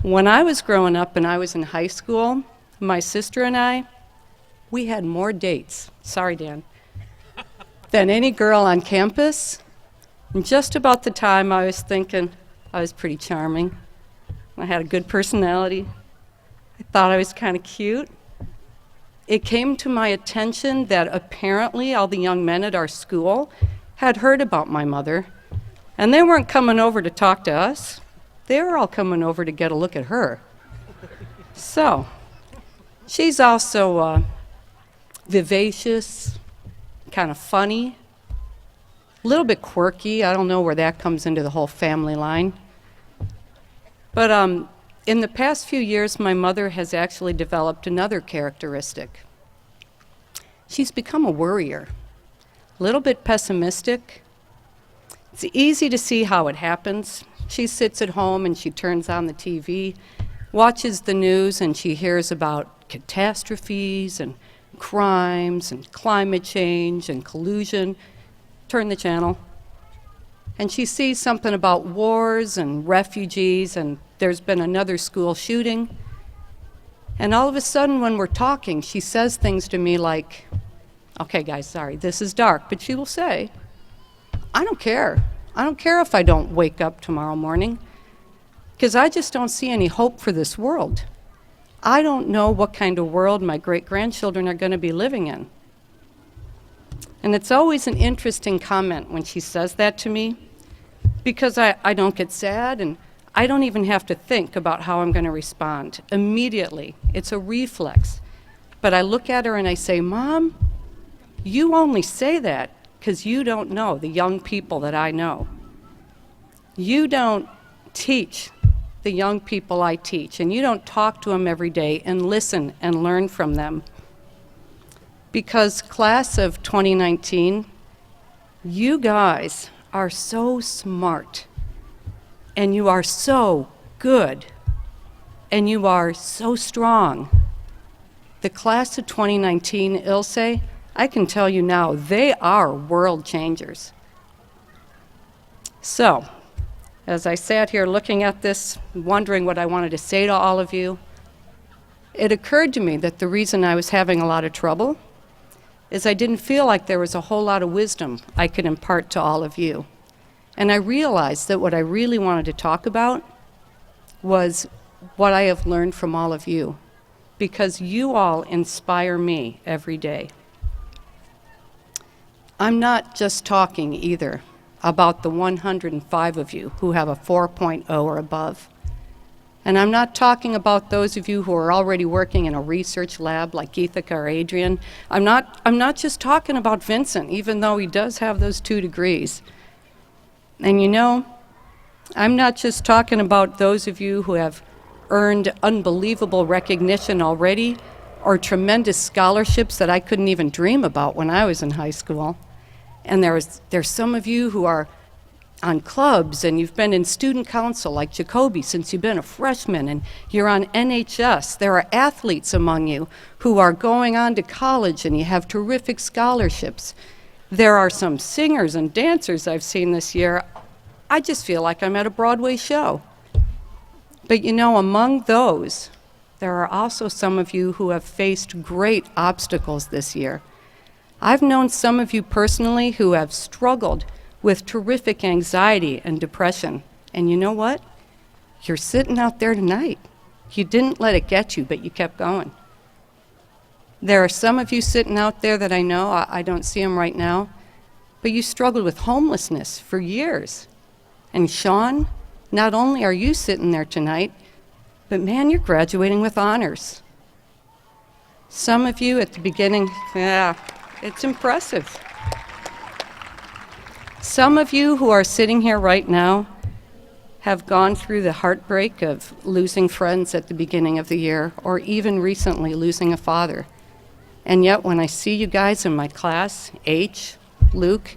When I was growing up and I was in high school, my sister and I, we had more dates, sorry Dan, than any girl on campus. And just about the time I was thinking I was pretty charming. I had a good personality. I thought I was kind of cute. It came to my attention that apparently all the young men at our school had heard about my mother, and they weren't coming over to talk to us. They were all coming over to get a look at her. So, she's also vivacious, kind of funny, a little bit quirky. I don't know where that comes into the whole family line. But in the past few years, my mother has actually developed another characteristic. She's become a worrier, a little bit pessimistic. It's easy to see how it happens. She sits at home and she turns on the TV, watches the news, and she hears about catastrophes and crimes and climate change and collusion. Turn the channel. And she sees something about wars and refugees, and there's been another school shooting. And all of a sudden, when we're talking, she says things to me like, okay, guys, sorry, this is dark, but she will say, I don't care. I don't care if I don't wake up tomorrow morning, because I just don't see any hope for this world. I don't know what kind of world my great-grandchildren are going to be living in. And it's always an interesting comment when she says that to me, because I don't get sad, and I don't even have to think about how I'm going to respond. Immediately, it's a reflex. But I look at her and I say, Mom, you only say that because you don't know the young people that I know. You don't teach the young people I teach, and you don't talk to them every day and listen and learn from them. Because class of 2019, you guys are so smart, and you are so good, and you are so strong. The class of 2019, Ilse, I can tell you now, they are world changers. So, as I sat here looking at this, wondering what I wanted to say to all of you, it occurred to me that the reason I was having a lot of trouble is I didn't feel like there was a whole lot of wisdom I could impart to all of you. And I realized that what I really wanted to talk about was what I have learned from all of you, because you all inspire me every day. I'm not just talking either about the 105 of you who have a 4.0 or above. And I'm not talking about those of you who are already working in a research lab like Geethika or Adrian. I'm not just talking about Vincent, even though he does have those 2 degrees. And you know, I'm not just talking about those of you who have earned unbelievable recognition already or tremendous scholarships that I couldn't even dream about when I was in high school. And there's some of you who are on clubs and you've been in student council like Jacoby since you've been a freshman, and you're on NHS. There are athletes among you who are going on to college and you have terrific scholarships. There are some singers and dancers I've seen this year. I just feel like I'm at a Broadway show. But you know, among those, there are also some of you who have faced great obstacles this year. I've known some of you personally who have struggled with terrific anxiety and depression. And you know what? You're sitting out there tonight. You didn't let it get you, but you kept going. There are some of you sitting out there that I know, I don't see them right now, but you struggled with homelessness for years. And Sean, not only are you sitting there tonight, but man, you're graduating with honors. Some of you at the beginning, yeah, it's impressive. Some of you who are sitting here right now have gone through the heartbreak of losing friends at the beginning of the year, or even recently losing a father. And yet when I see you guys in my class, H, Luke,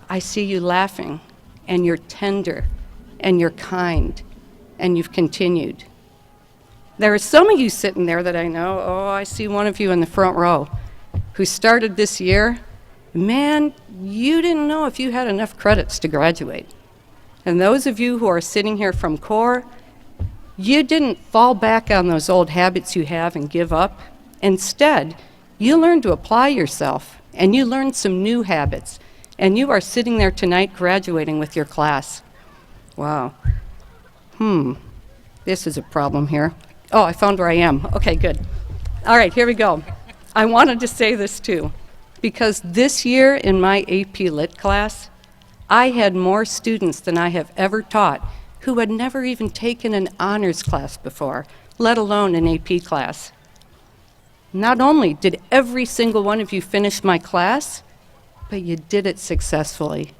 I see you laughing, and you're tender, and you're kind, and you've continued. There are some of you sitting there that I know, I see one of you in the front row, who started this year. Man, you didn't know if you had enough credits to graduate. And those of you who are sitting here from core, you didn't fall back on those old habits you have and give up. Instead, you learned to apply yourself, and you learned some new habits, and you are sitting there tonight graduating with your class. Wow. This is a problem here. Oh, I found where I am. Okay, good. All right, here we go. I wanted to say this too, because this year in my AP Lit class, I had more students than I have ever taught who had never even taken an honors class before, let alone an AP class. Not only did every single one of you finish my class, but you did it successfully.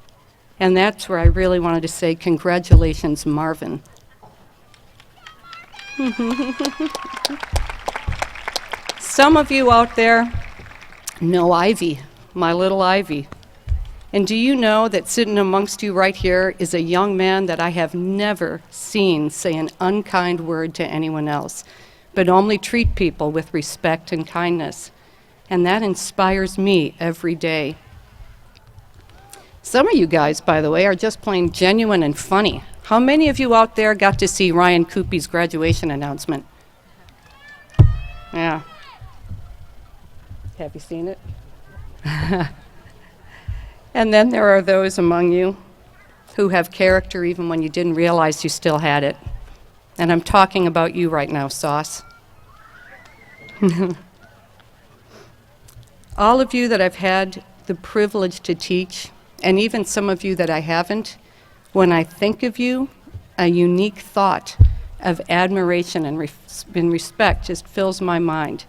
And that's where I really wanted to say congratulations, Marvin. Some of you out there know Ivy, my little Ivy. And do you know that sitting amongst you right here is a young man that I have never seen say an unkind word to anyone else, but only treat people with respect and kindness. And that inspires me every day. Some of you guys, by the way, are just plain genuine and funny. How many of you out there got to see Ryan Coopy's graduation announcement? Yeah. Have you seen it? And then there are those among you who have character even when you didn't realize you still had it. And I'm talking about you right now, Sauce. All of you that I've had the privilege to teach, and even some of you that I haven't, when I think of you, a unique thought of admiration and respect just fills my mind.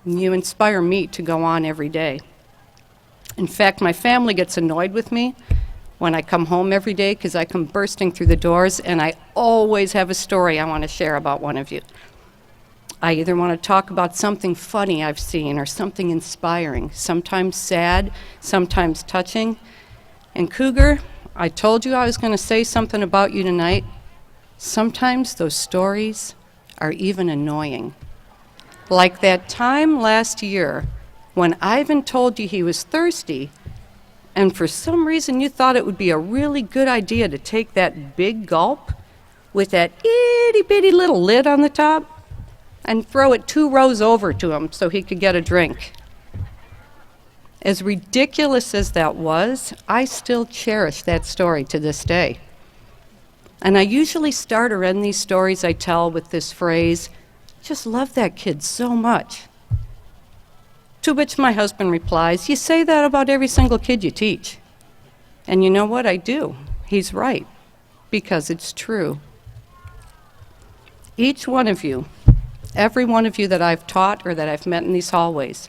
And you inspire me to go on every day. In fact, my family gets annoyed with me when I come home every day because I come bursting through the doors and I always have a story I want to share about one of you. I either want to talk about something funny I've seen or something inspiring, sometimes sad, sometimes touching. And Cougar, I told you I was going to say something about you tonight. Sometimes those stories are even annoying. Like that time last year when Ivan told you he was thirsty, and for some reason you thought it would be a really good idea to take that big gulp with that itty-bitty little lid on the top and throw it 2 rows over to him so he could get a drink. As ridiculous as that was, I still cherish that story to this day. And I usually start or end these stories I tell with this phrase, "Just love that kid so much." To which my husband replies, "You say that about every single kid you teach." And you know what? I do. He's right, because it's true. Each one of you, every one of you that I've taught or that I've met in these hallways,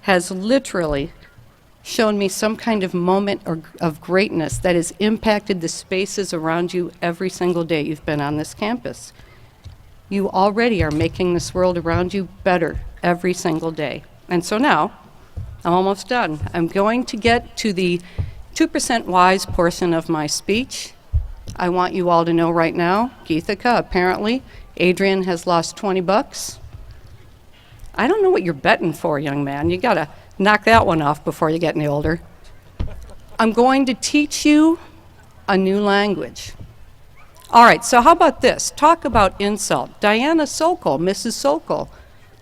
has literally shown me some kind of moment of greatness that has impacted the spaces around you every single day you've been on this campus. You already are making this world around you better every single day. And so now, I'm almost done. I'm going to get to the 2% wise portion of my speech. I want you all to know right now, Geethika, apparently, Adrian has lost $20. I don't know what you're betting for, young man. You gotta knock that one off before you get any older. I'm going to teach you a new language. All right, so how about this? Talk about insult. Diana Sokol, Mrs. Sokol,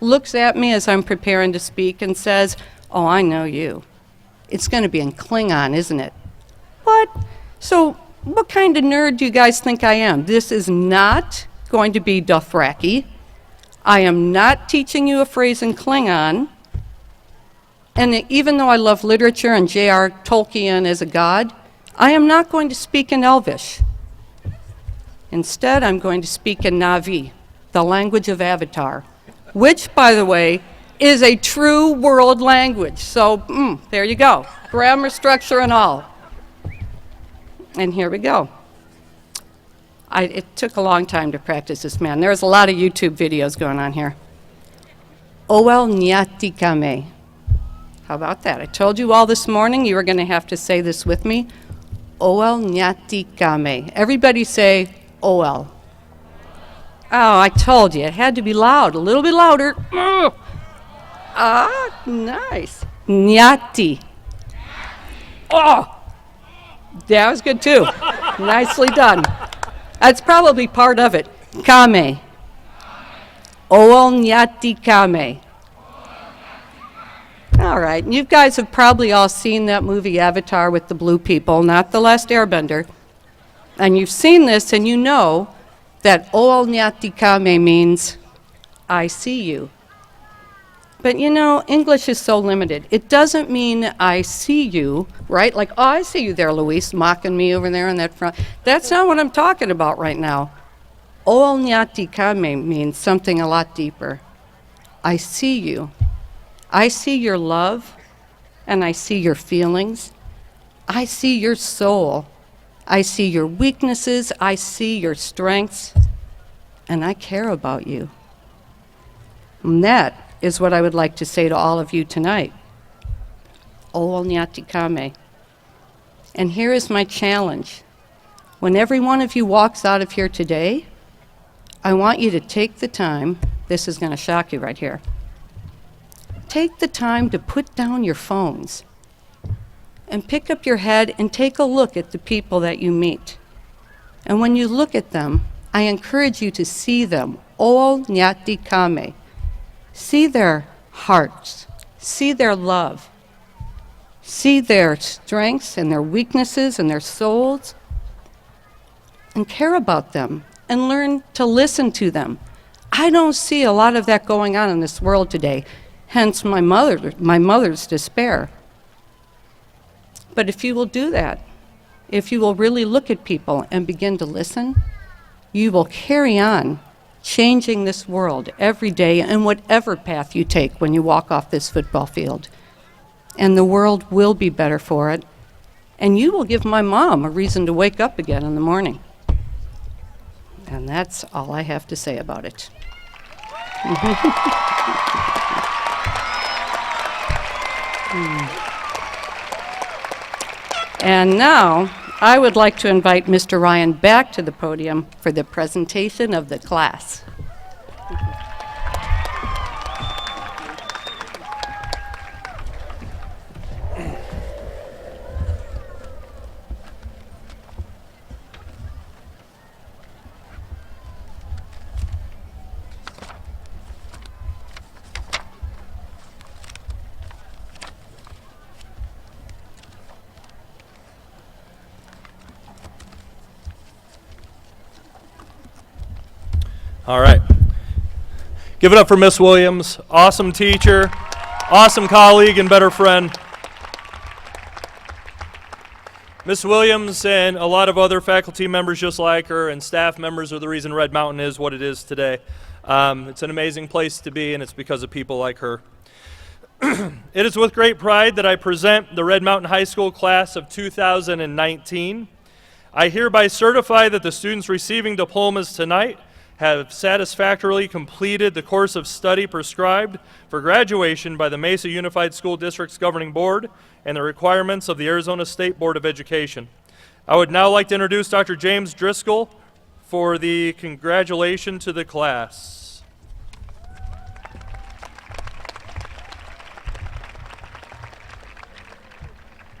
looks at me as I'm preparing to speak and says, "Oh, I know you. It's going to be in Klingon, isn't it?" What? So what kind of nerd do you guys think I am? This is not going to be Dothraki. I am not teaching you a phrase in Klingon. And even though I love literature and J.R. Tolkien as a god, I am not going to speak in Elvish. Instead, I'm going to speak in Na'vi, the language of Avatar, which, by the way, is a true world language. So, there you go. Grammar, structure, and all. And here we go. It took a long time to practice this, man. There's a lot of YouTube videos going on here. Owel Nyati Kame. How about that? I told you all this morning you were going to have to say this with me. Owel Nyati Kame. Everybody say Owel. Oh, I told you. It had to be loud. A little bit louder. Ah, nice. Nyati. Oh, that was good too. Nicely done. That's probably part of it. Kame. Owel Nyati Kame. All right, and you guys have probably all seen that movie Avatar with the blue people, not The Last Airbender. And you've seen this and you know that Owel Nyati Kame means, I see you. But you know, English is so limited. It doesn't mean I see you, right? Like, oh, I see you there, Luis, mocking me over there in that front. That's not what I'm talking about right now. Owel Nyati Kame means something a lot deeper. I see you. I see your love, and I see your feelings. I see your soul. I see your weaknesses. I see your strengths, and I care about you. And that is what I would like to say to all of you tonight. Owel Nyati Kame. And here is my challenge. When every one of you walks out of here today, I want you to take the time, this is going to shock you right here, take the time to put down your phones and pick up your head and take a look at the people that you meet. And when you look at them, I encourage you to see them, Owel Nyati Kame. See their hearts, see their love, see their strengths and their weaknesses and their souls, and care about them and learn to listen to them. I don't see a lot of that going on in this world today. Hence my mother's despair. But if you will do that, if you will really look at people and begin to listen, you will carry on changing this world every day in whatever path you take when you walk off this football field. And the world will be better for it. And you will give my mom a reason to wake up again in the morning. And that's all I have to say about it. And now, I would like to invite Mr. Ryan back to the podium for the presentation of the class. All right. Give it up for Miss Williams. Awesome teacher, awesome colleague, and better friend. Miss Williams and a lot of other faculty members just like her and staff members are the reason Red Mountain is what it is today. It's an amazing place to be, and it's because of people like her. It is with great pride that I present the Red Mountain High School class of 2019. I hereby certify that the students receiving diplomas tonight have satisfactorily completed the course of study prescribed for graduation by the Mesa Unified School District's governing board and the requirements of the Arizona State Board of Education. I would now like to introduce Dr. James Driscoll for the congratulation to the class.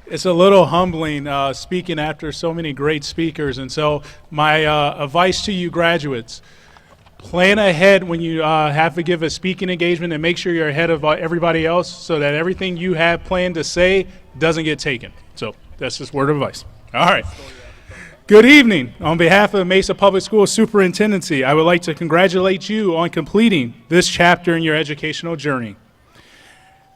It's a little humbling speaking after so many great speakers, and so my advice to you graduates, plan ahead when you have to give a speaking engagement and make sure you're ahead of everybody else so that everything you have planned to say doesn't get taken. So that's just word of advice. All right. Good evening. On behalf of Mesa Public Schools Superintendency, I would like to congratulate you on completing this chapter in your educational journey.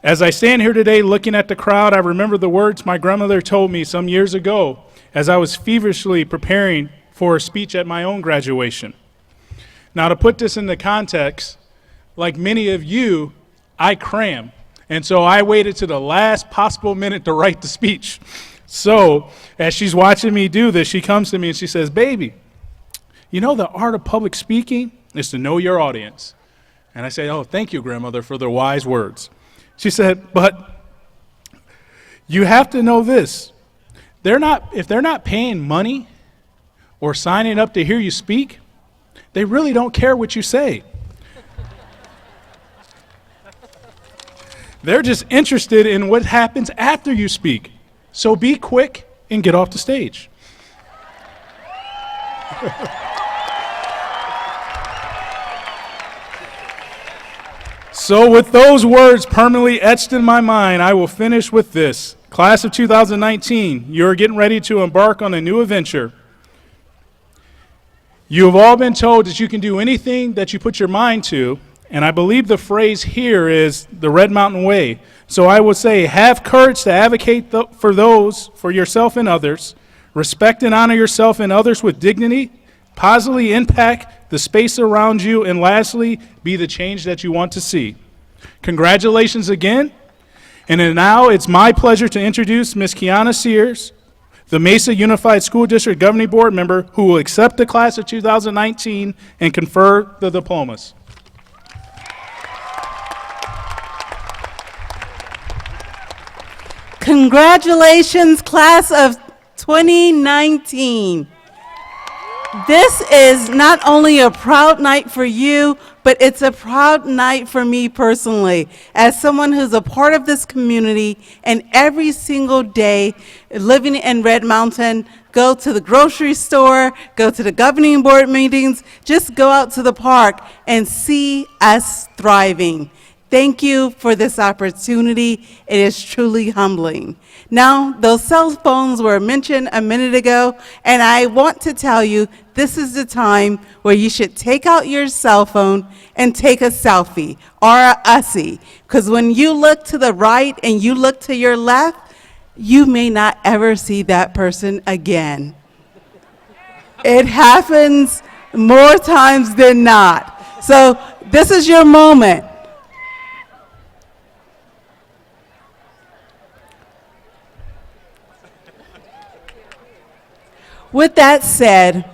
As I stand here today looking at the crowd, I remember the words my grandmother told me some years ago as I was feverishly preparing for a speech at my own graduation. Now, to put this into context, like many of you, I cram. And so I waited to the last possible minute to write the speech. So as she's watching me do this, she comes to me and she says, "Baby, you know the art of public speaking is to know your audience." And I say, "Oh, thank you, grandmother, for the wise words." She said, "But you have to know this. If they're not paying money or signing up to hear you speak, they really don't care what you say. They're just interested in what happens after you speak. So be quick and get off the stage." So with those words permanently etched in my mind, I will finish with this. Class of 2019, you're getting ready to embark on a new adventure. You have all been told that you can do anything that you put your mind to, and I believe the phrase here is the Red Mountain Way. So I would say, have courage to advocate for yourself and others, respect and honor yourself and others with dignity, positively impact the space around you, and lastly, be the change that you want to see. Congratulations again, and then now it's my pleasure to introduce Ms. Kiana Sears, the Mesa Unified School District Governing Board member who will accept the class of 2019 and confer the diplomas. Congratulations, class of 2019. This is not only a proud night for you, but it's a proud night for me personally, as someone who's a part of this community and every single day living in Red Mountain, go to the grocery store, go to the governing board meetings, just go out to the park and see us thriving. Thank you for this opportunity. It is truly humbling. Now, those cell phones were mentioned a minute ago, and I want to tell you this is the time where you should take out your cell phone and take a selfie or a ussie, because when you look to the right and you look to your left, you may not ever see that person again. It happens more times than not. So this is your moment. With that said,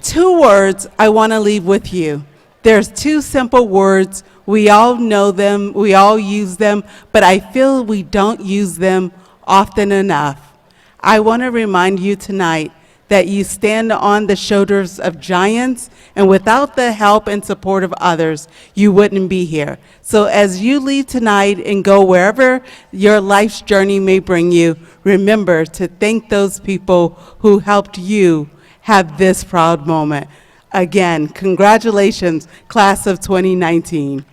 2 words I want to leave with you. There's 2 simple words. We all know them, we all use them, but I feel we don't use them often enough. I want to remind you tonight that you stand on the shoulders of giants, and without the help and support of others, you wouldn't be here. So as you leave tonight and go wherever your life's journey may bring you, remember to thank those people who helped you have this proud moment. Again, congratulations, class of 2019.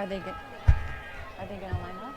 Are they good? Are they going to line up?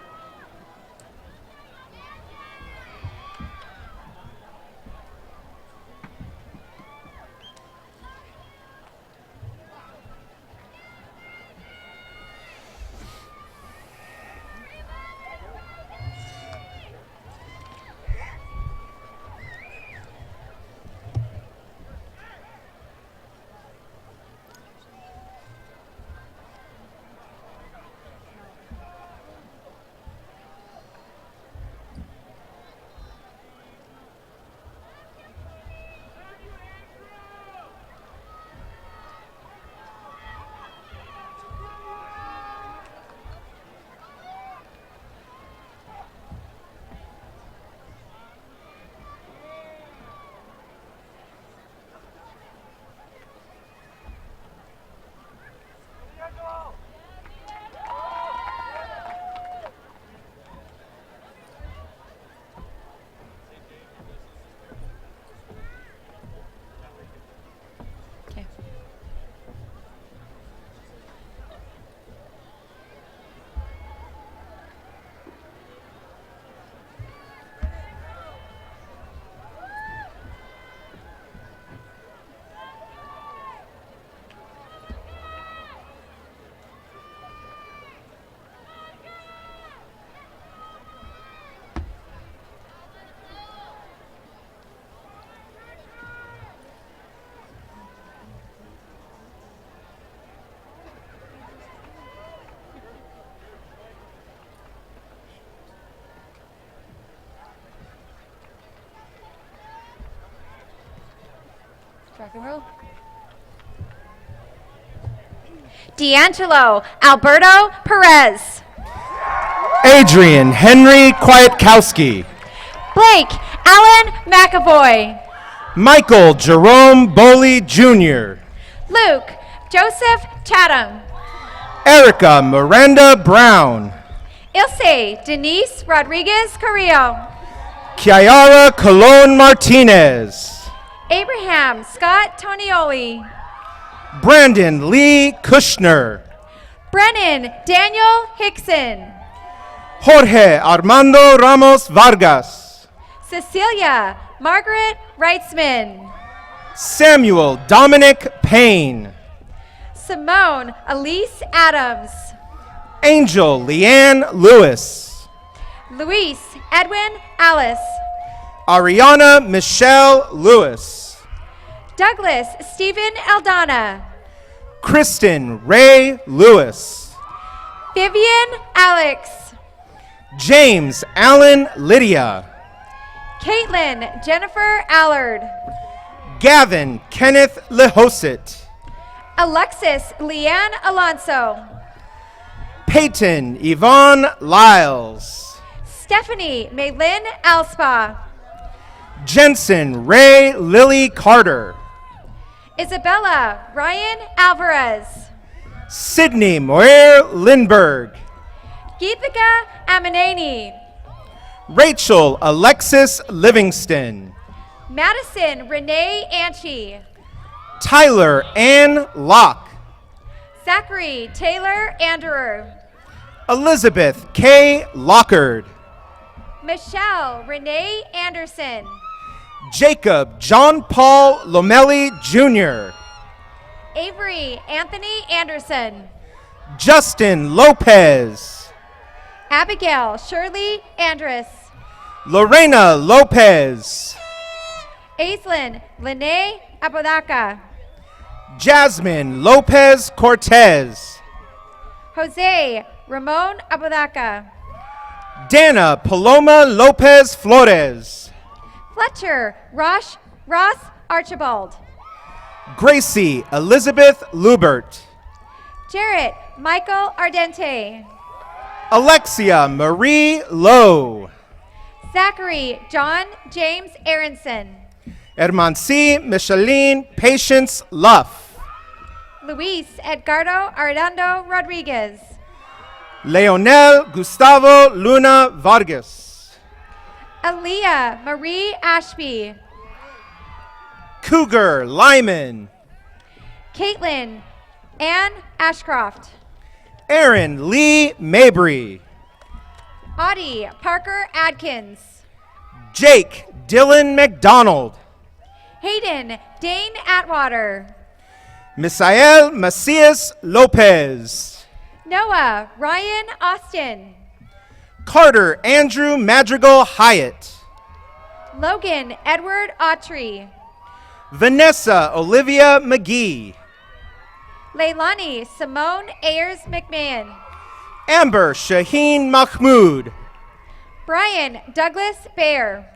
Rock and roll. D'Angelo Alberto Perez. Adrian Henry Kwiatkowski. Blake Allen McAvoy. Michael Jerome Boley Jr. Luke Joseph Chatham. Erica Miranda Brown. Ilse Denise Rodriguez Carrillo. Kiara Colon Martinez. Abraham Scott Tonioli. Brandon Lee Kushner. Brennan Daniel Hickson. Jorge Armando Ramos Vargas. Cecilia Margaret Reitzman. Samuel Dominic Payne. Simone Elise Adams. Angel Leanne Lewis. Luis Edwin Alice. Ariana Michelle Lewis. Douglas Stephen Eldana. Kristen Ray Lewis. Vivian Alex. James Allen Lydia. Caitlin Jennifer Allard. Gavin Kenneth Lehosit. Alexis Leanne Alonso. Peyton Yvonne Lyles. Stephanie Maylin Alspa. Jensen Ray Lily Carter. Isabella Ryan Alvarez. Sydney Moyer Lindberg. Geethika Amanani. Rachel Alexis Livingston. Madison Renee Anchi. Tyler Ann Locke. Zachary Taylor Anderer. Elizabeth K. Lockard. Michelle Renee Anderson. Jacob John Paul Lomelli Jr. Avery Anthony Anderson. Justin Lopez. Abigail Shirley Andrus. Lorena Lopez. Aislinn Lene Apodaca. Jasmine Lopez Cortez. Jose Ramon Apodaca. Dana Paloma Lopez Flores. Fletcher Ross Archibald. Gracie Elizabeth Lubert. Jarrett Michael Ardente. Alexia Marie Lowe. Zachary John James Aronson. Hermancy Micheline Patience Luff. Luis Edgardo Arredondo Rodriguez. Leonel Gustavo Luna Vargas. Aaliyah Marie Ashby. Cougar Lyman. Caitlin Ann Ashcroft. Aaron Lee Mabry. Audie Parker Adkins. Jake Dylan McDonald. Hayden Dane Atwater. Misael Macias Lopez. Noah Ryan Austin. Carter Andrew Madrigal Hyatt. Logan Edward Autry. Vanessa Olivia McGee. Leilani Simone Ayers McMahon. Amber Shaheen Mahmood. Brian Douglas Bear.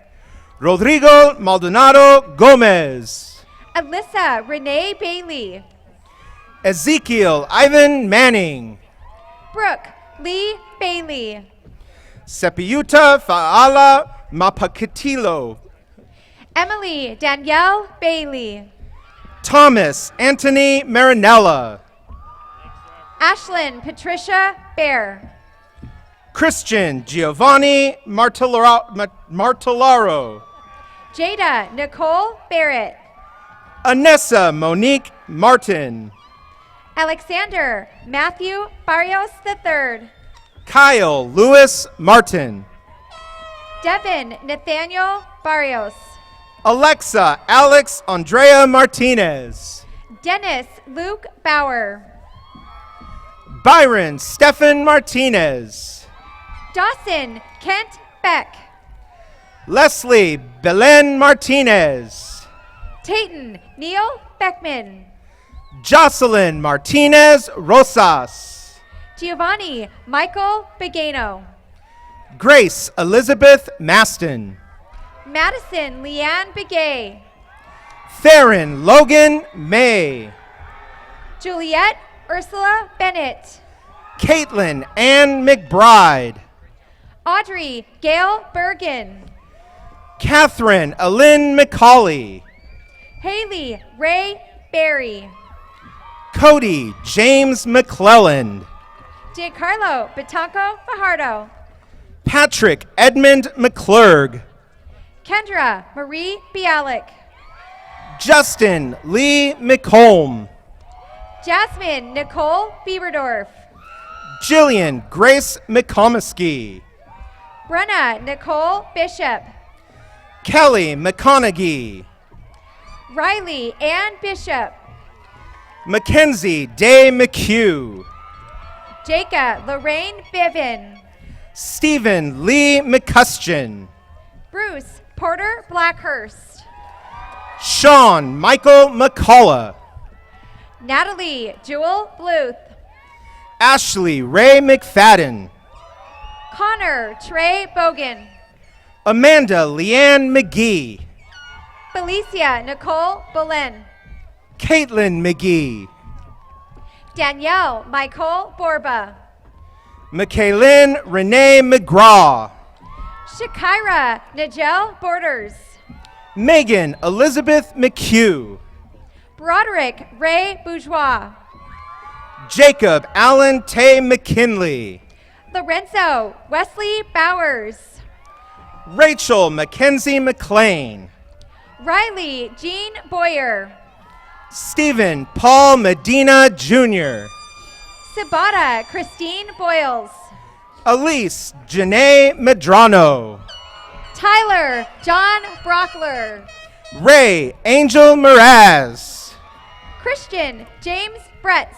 Rodrigo Maldonado Gomez. Alyssa Renee Bailey. Ezekiel Ivan Manning. Brooke Lee Bailey. Sepiuta Faala Mapakitilo. Emily Danielle Bailey. Thomas Anthony Marinella. Ashlyn Patricia Bear. Christian Giovanni Martellaro. Jada Nicole Barrett. Anessa Monique Martin. Alexander Matthew Barrios III. Kyle Lewis Martin. Devin Nathaniel Barrios. Alexa Alex Andrea Martinez. Dennis Luke Bauer. Byron Stefan Martinez. Dawson Kent Beck. Leslie Belen Martinez. Tayton Neil Beckman. Jocelyn Martinez Rosas. Giovanni Michael Begano. Grace Elizabeth Maston. Madison Leanne Begay. Theron Logan May. Juliet Ursula Bennett. Caitlin Ann McBride. Audrey Gail Bergen. Catherine Alyn McCauley. Haley Ray Berry. Cody James McClelland. Giancarlo Batanco Fajardo. Patrick Edmund McClurg. Kendra Marie Bialik. Justin Lee McColm. Jasmine Nicole Bieberdorf. Jillian Grace McComiskey. Brenna Nicole Bishop. Kelly McConaughey. Riley Ann Bishop. Mackenzie Day McHugh. Jacob Lorraine Bivin. Stephen Lee McCustian. Bruce Porter Blackhurst. Sean Michael McCullough. Natalie Jewel Bluth. Ashley Ray McFadden. Connor Trey Bogan. Amanda Leanne McGee. Felicia Nicole Bolen. Caitlin McGee. Danielle Michael Borba. Michaelin Renee McGraw. Shakira Nigel Borders. Megan Elizabeth McHugh. Broderick Ray Bourgeois. Jacob Allen Tay McKinley. Lorenzo Wesley Bowers. Rachel Mackenzie McLean. Riley Jean Boyer. Stephen Paul Medina Jr. Sabata Christine Boyles. Elise Janae Medrano. Tyler John Brockler. Ray Angel Miraz. Christian James Bretz.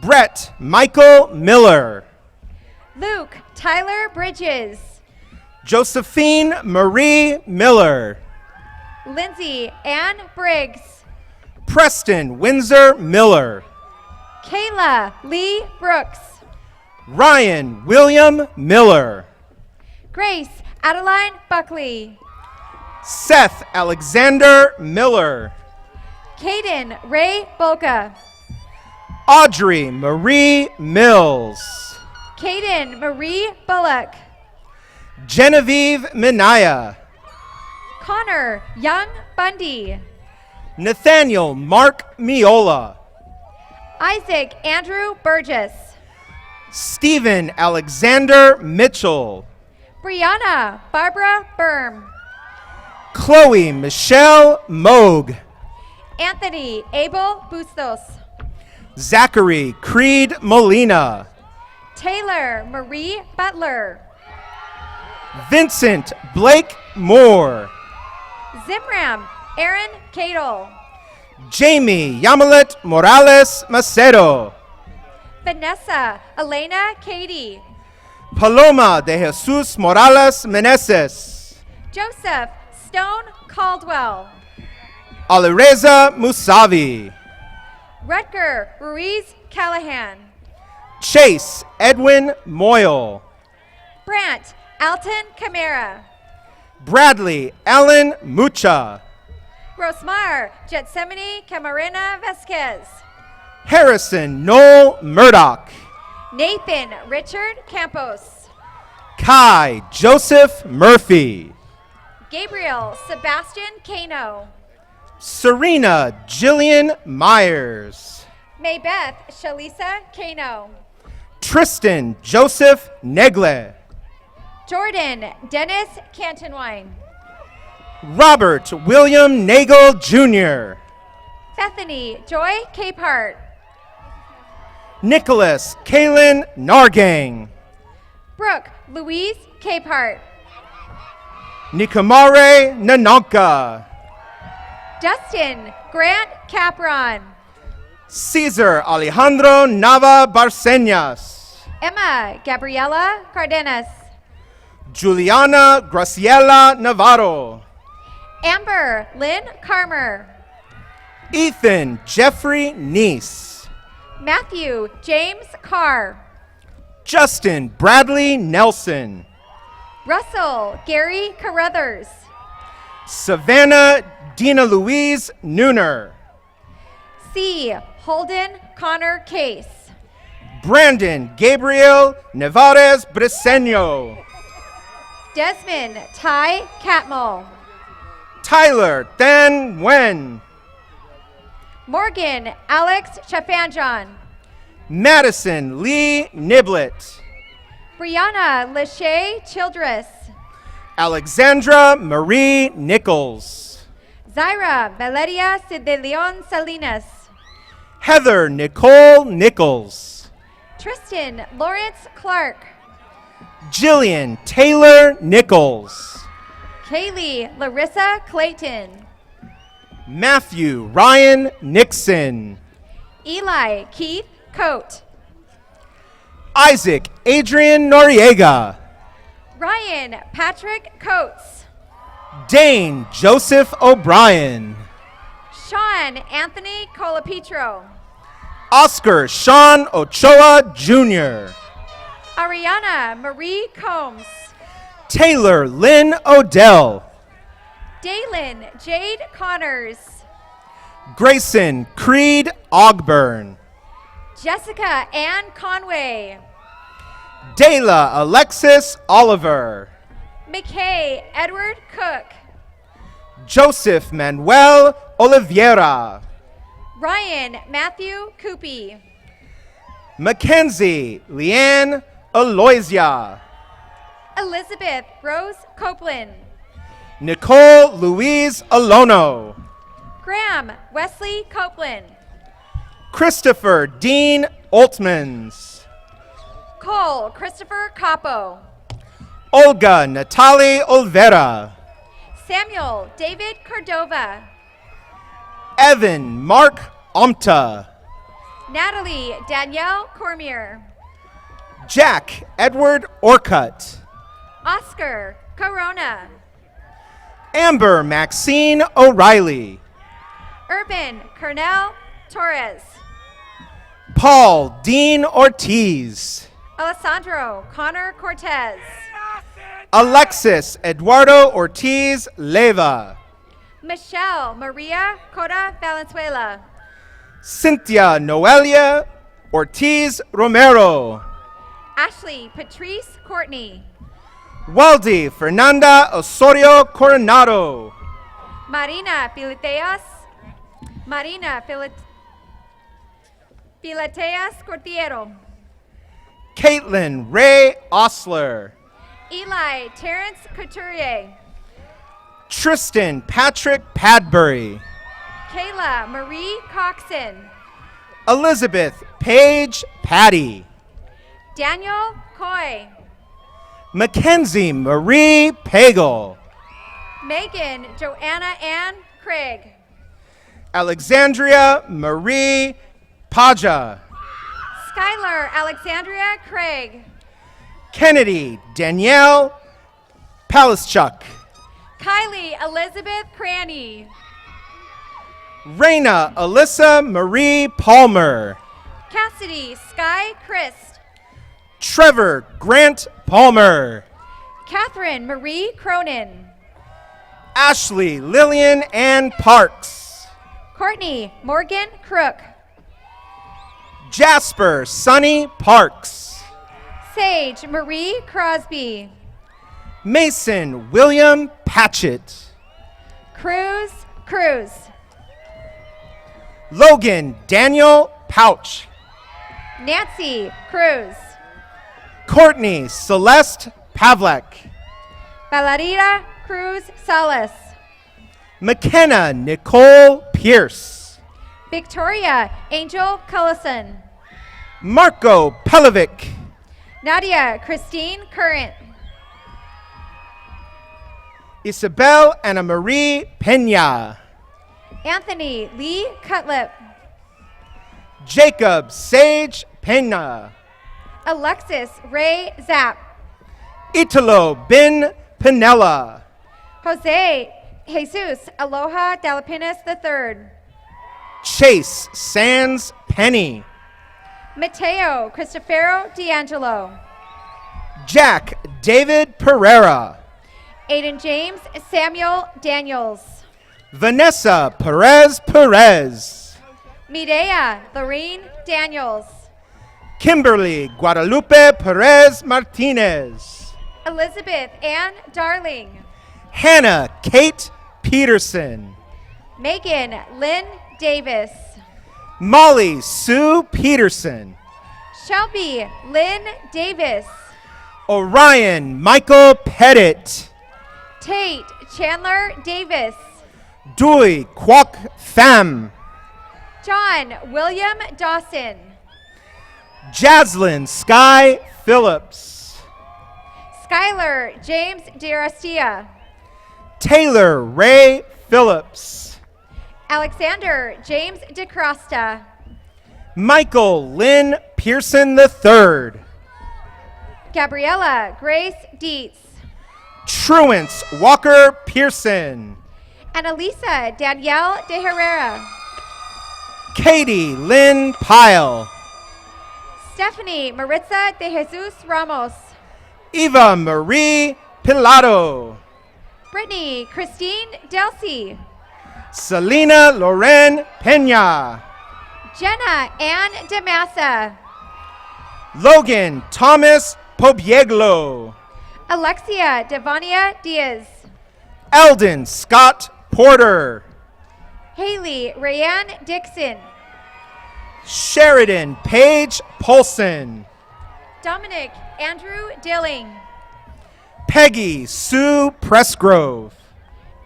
Brett Michael Miller. Luke Tyler Bridges. Josephine Marie Miller. Lindsay Ann Briggs. Preston Windsor Miller. Kayla Lee Brooks. Ryan William Miller. Grace Adeline Buckley. Seth Alexander Miller. Caden Ray Bolka. Audrey Marie Mills. Caden Marie Bullock. Genevieve Minaya. Connor Young Bundy. Nathaniel Mark Miola. Isaac Andrew Burgess. Stephen Alexander Mitchell. Brianna Barbara Berm. Chloe Michelle Moog. Anthony Abel Bustos. Zachary Creed Molina. Taylor Marie Butler. Vincent Blake Moore. Zimram Aaron Cadle. Jamie Yamalet Morales Macedo. Vanessa Elena Cady. Paloma de Jesus Morales Meneses. Joseph Stone Caldwell. Alireza Musavi. Rutger Ruiz Callahan. Chase Edwin Moyle. Brant Alton Camara. Bradley Allen Mucha. Rosmar Getsemani Camarena Vasquez. Harrison Noel Murdoch. Nathan Richard Campos. Kai Joseph Murphy. Gabriel Sebastian Cano. Serena Jillian Myers. Maybeth Shalisa Cano. Tristan Joseph Negle. Jordan Dennis Cantonwine. Robert William Nagel Jr. Bethany Joy Capehart. Nicholas Kalen Nargang. Brooke Louise Capehart. Nikamare Nananka. Dustin Grant Capron. Cesar Alejandro Nava Barcenas. Emma Gabriela Cardenas. Juliana Graciela Navarro. Amber Lynn Carmer. Ethan Jeffrey Neese. Matthew James Carr. Justin Bradley Nelson. Russell Gary Carruthers. Savannah Dina Louise Nooner. C. Holden Connor Case. Brandon Gabriel Nevarez Briseño. Desmond Ty Catmull. Tyler Than Wen. Morgan Alex Chafanjon. Madison Lee Niblet. Brianna Lachey Childress. Alexandra Marie Nichols. Zaira Valeria de Leon Salinas. Heather Nicole Nichols. Tristan Lawrence Clark. Jillian Taylor Nichols. Kaylee Larissa Clayton. Matthew Ryan Nixon. Eli Keith Coate. Isaac Adrian Noriega. Ryan Patrick Coates. Dane Joseph O'Brien. Sean Anthony Colapetro. Oscar Sean Ochoa Jr. Ariana Marie Combs. Taylor Lynn Odell. Dalen Jade Connors. Grayson Creed Ogburn. Jessica Ann Conway. Dayla Alexis Oliver. McKay Edward Cook. Joseph Manuel Oliveira. Ryan Matthew Coopy. Mackenzie Leanne Aloysia. Elizabeth Rose Copeland. Nicole Louise Alono. Graham Wesley Copeland. Christopher Dean Oltmans. Cole Christopher Capo. Olga Natalie Olvera. Samuel David Cordova. Evan Mark Omta. Natalie Danielle Cormier. Jack Edward Orcutt. Oscar Corona. Amber Maxine O'Reilly. Urban Cornell Torres. Paul Dean Ortiz. Alessandro Connor Cortez. Alexis Eduardo Ortiz Leva. Michelle Maria Cota Valenzuela. Cynthia Noelia Ortiz Romero. Ashley Patrice Courtney. Waldy Fernanda Osorio Coronado. Marina Fileteas. Fileteas Cortiero. Caitlin Ray Osler. Eli Terrence Couturier. Tristan Patrick Padbury. Kayla Marie Coxon. Elizabeth Paige Patty. Daniel Coy. Mackenzie Marie Pagel. Megan Joanna Ann Craig. Alexandria Marie Paja. Skylar Alexandria Craig. Kennedy Danielle Palaschuk. Kylie Elizabeth Cranny. Raina Alyssa Marie Palmer. Cassidy Sky Christ. Trevor Grant Palmer. Catherine Marie Cronin. Ashley Lillian Ann Parks. Courtney Morgan Crook. Jasper Sonny Parks. Sage Marie Crosby. Mason William Patchett. Cruz Cruz. Logan Daniel Pouch. Nancy Cruz. Courtney Celeste Pavlek. Valerita Cruz Salas. McKenna Nicole Pierce. Victoria Angel Cullison. Marco Pelovic. Nadia Christine Current. Isabel Anna Marie Pena. Anthony Lee Cutlip. Jacob Sage Pena. Alexis Ray Zapp. Italo Bin Pinella. Jose Jesus Aloha Dalapinas III. Chase Sands Penny. Mateo Cristofero D'Angelo. Jack David Pereira. Aiden James Samuel Daniels. Vanessa Perez Perez. Medea Lorene Daniels. Kimberly Guadalupe Perez Martinez. Elizabeth Ann Darling. Hannah Kate Peterson. Megan Lynn Davis. Molly Sue Peterson. Shelby Lynn Davis. Orion Michael Pettit. Tate Chandler Davis. Dui Kwok Pham. John William Dawson. Jaslyn Sky Phillips. Skylar James DeRastia. Taylor Ray Phillips. Alexander James DeCrosta. Michael Lynn Pearson III. Gabriella Grace Dietz. Truance Walker Pearson. Annalisa Danielle De Herrera. Katie Lynn Pyle. Stephanie Maritza De Jesus Ramos. Eva Marie Pilato. Brittany Christine Delcy. Selena Loren Pena. Jenna Ann DeMassa. Logan Thomas Pobieglo. Alexia Devania Diaz. Eldon Scott Porter. Haley Rayanne Dixon. Sheridan Paige Polson. Dominic Andrew Dilling. Peggy Sue Pressgrove.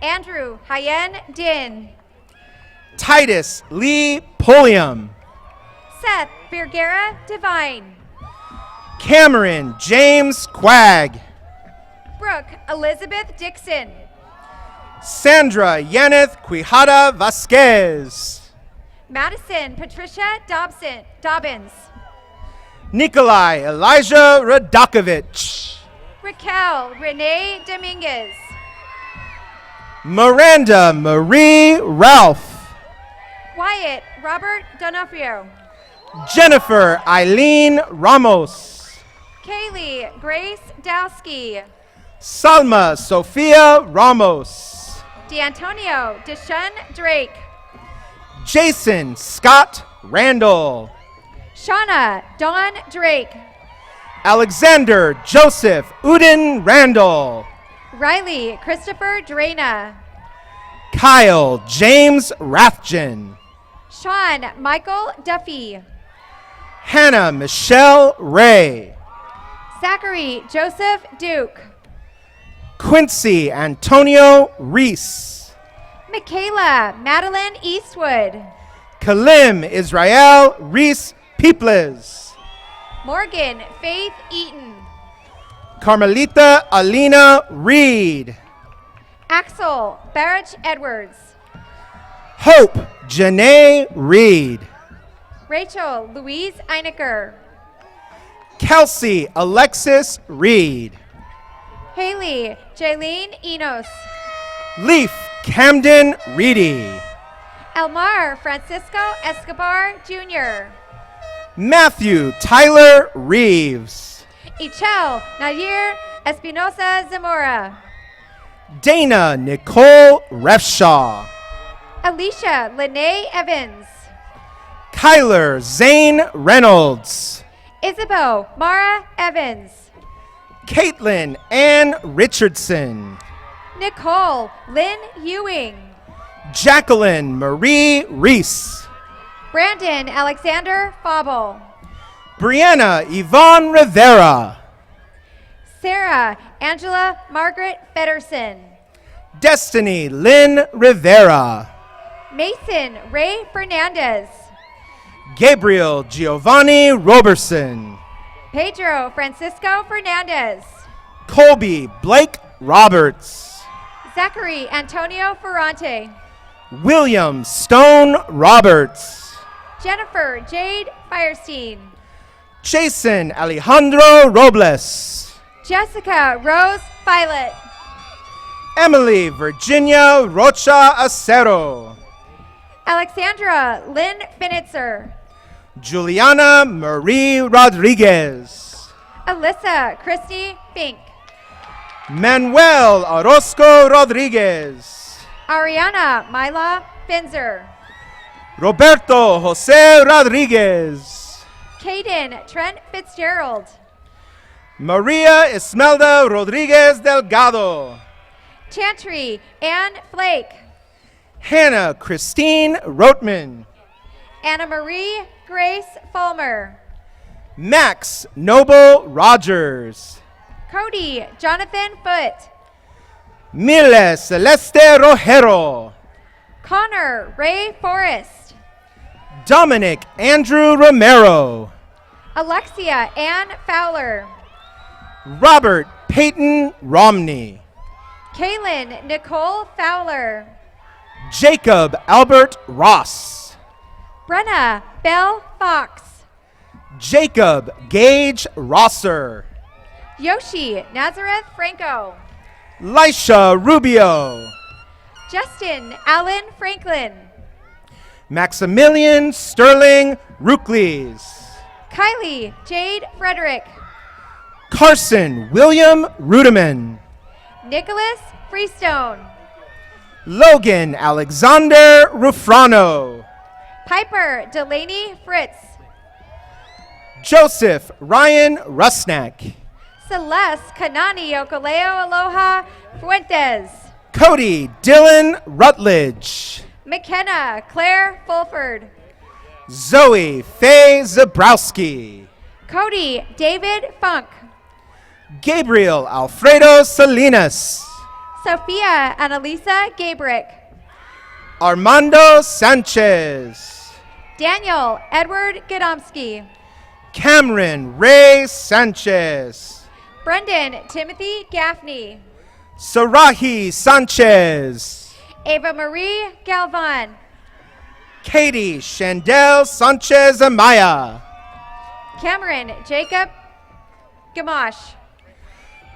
Andrew Hyen Din. Titus Lee Pulliam. Seth Bergera Divine. Cameron James Quagg. Brooke Elizabeth Dixon. Sandra Yaneth Quijada Vasquez. Madison Patricia Dobbins. Nikolai Elijah Radakovich. Raquel Renee Dominguez. Miranda Marie Ralph. Wyatt Robert Donofrio. Jennifer Eileen Ramos. Kaylee Grace Dowski. Salma Sofia Ramos. D'Antonio Deshun Drake. Jason Scott Randall. Shauna Dawn Drake. Alexander Joseph Uden Randall. Riley Christopher Drana. Kyle James Rathjen. Sean Michael Duffy. Hannah Michelle Ray. Zachary Joseph Duke. Quincy Antonio Reese. Michaela Madeline Eastwood. Kalim Israel Reese Peoples. Morgan Faith Eaton. Carmelita Alina Reed. Axel Barrett Edwards. Hope Janae Reed. Rachel Louise Einecker. Kelsey Alexis Reed. Haley Jaylene Enos. Leaf Camden Reedy. Elmar Francisco Escobar Jr. Matthew Tyler Reeves. Ichel Nadir Espinosa Zamora. Dana Nicole Refshaw. Alicia Lene Evans. Kyler Zane Reynolds. Isabeau Mara Evans. Caitlin Ann Richardson. Nicole Lynn Ewing. Jacqueline Marie Reese. Brandon Alexander Fauble. Brianna Yvonne Rivera. Sarah Angela Margaret Fedderson. Destiny Lynn Rivera. Mason Ray Fernandez. Gabriel Giovanni Roberson. Pedro Francisco Fernandez. Colby Blake Roberts. Zachary Antonio Ferrante. William Stone Roberts. Jennifer Jade Firestein. Jason Alejandro Robles. Jessica Rose Filet. Emily Virginia Rocha Acero. Alexandra Lynn Finitzer. Juliana Marie Rodriguez. Alyssa Christy Fink. Manuel Orozco Rodriguez. Ariana Myla Finzer. Roberto Jose Rodriguez. Caden Trent Fitzgerald. Maria Esmelda Rodriguez Delgado. Chantry Ann Flake. Hannah Christine Rotman. Anna Marie Grace Fulmer. Max Noble Rogers. Cody Jonathan Foote. Mile Celeste Rojero. Connor Ray Forrest. Dominic Andrew Romero. Alexia Ann Fowler. Robert Peyton Romney. Kaylin Nicole Fowler. Jacob Albert Ross. Brenna Belle Fox. Jacob Gage Rosser. Yoshi Nazareth Franco. Lisha Rubio. Justin Allen Franklin. Maximilian Sterling Rookleys. Kylie Jade Frederick. Carson William Rudeman. Nicholas Freestone. Logan Alexander Rufrano. Piper Delaney Fritz. Joseph Ryan Rusnak. Celeste Kanani Okoleo Aloha Fuentes. Cody Dylan Rutledge. McKenna Claire Fulford. Zoe Faye Zabrowski. Cody David Funk. Gabriel Alfredo Salinas. Sophia Annalisa Gabrick. Armando Sanchez. Daniel Edward Godomsky. Cameron Ray Sanchez. Brendan Timothy Gaffney. Sarahi Sanchez. Ava Marie Galvan. Katie Shandell Sanchez Amaya. Cameron Jacob Gamash.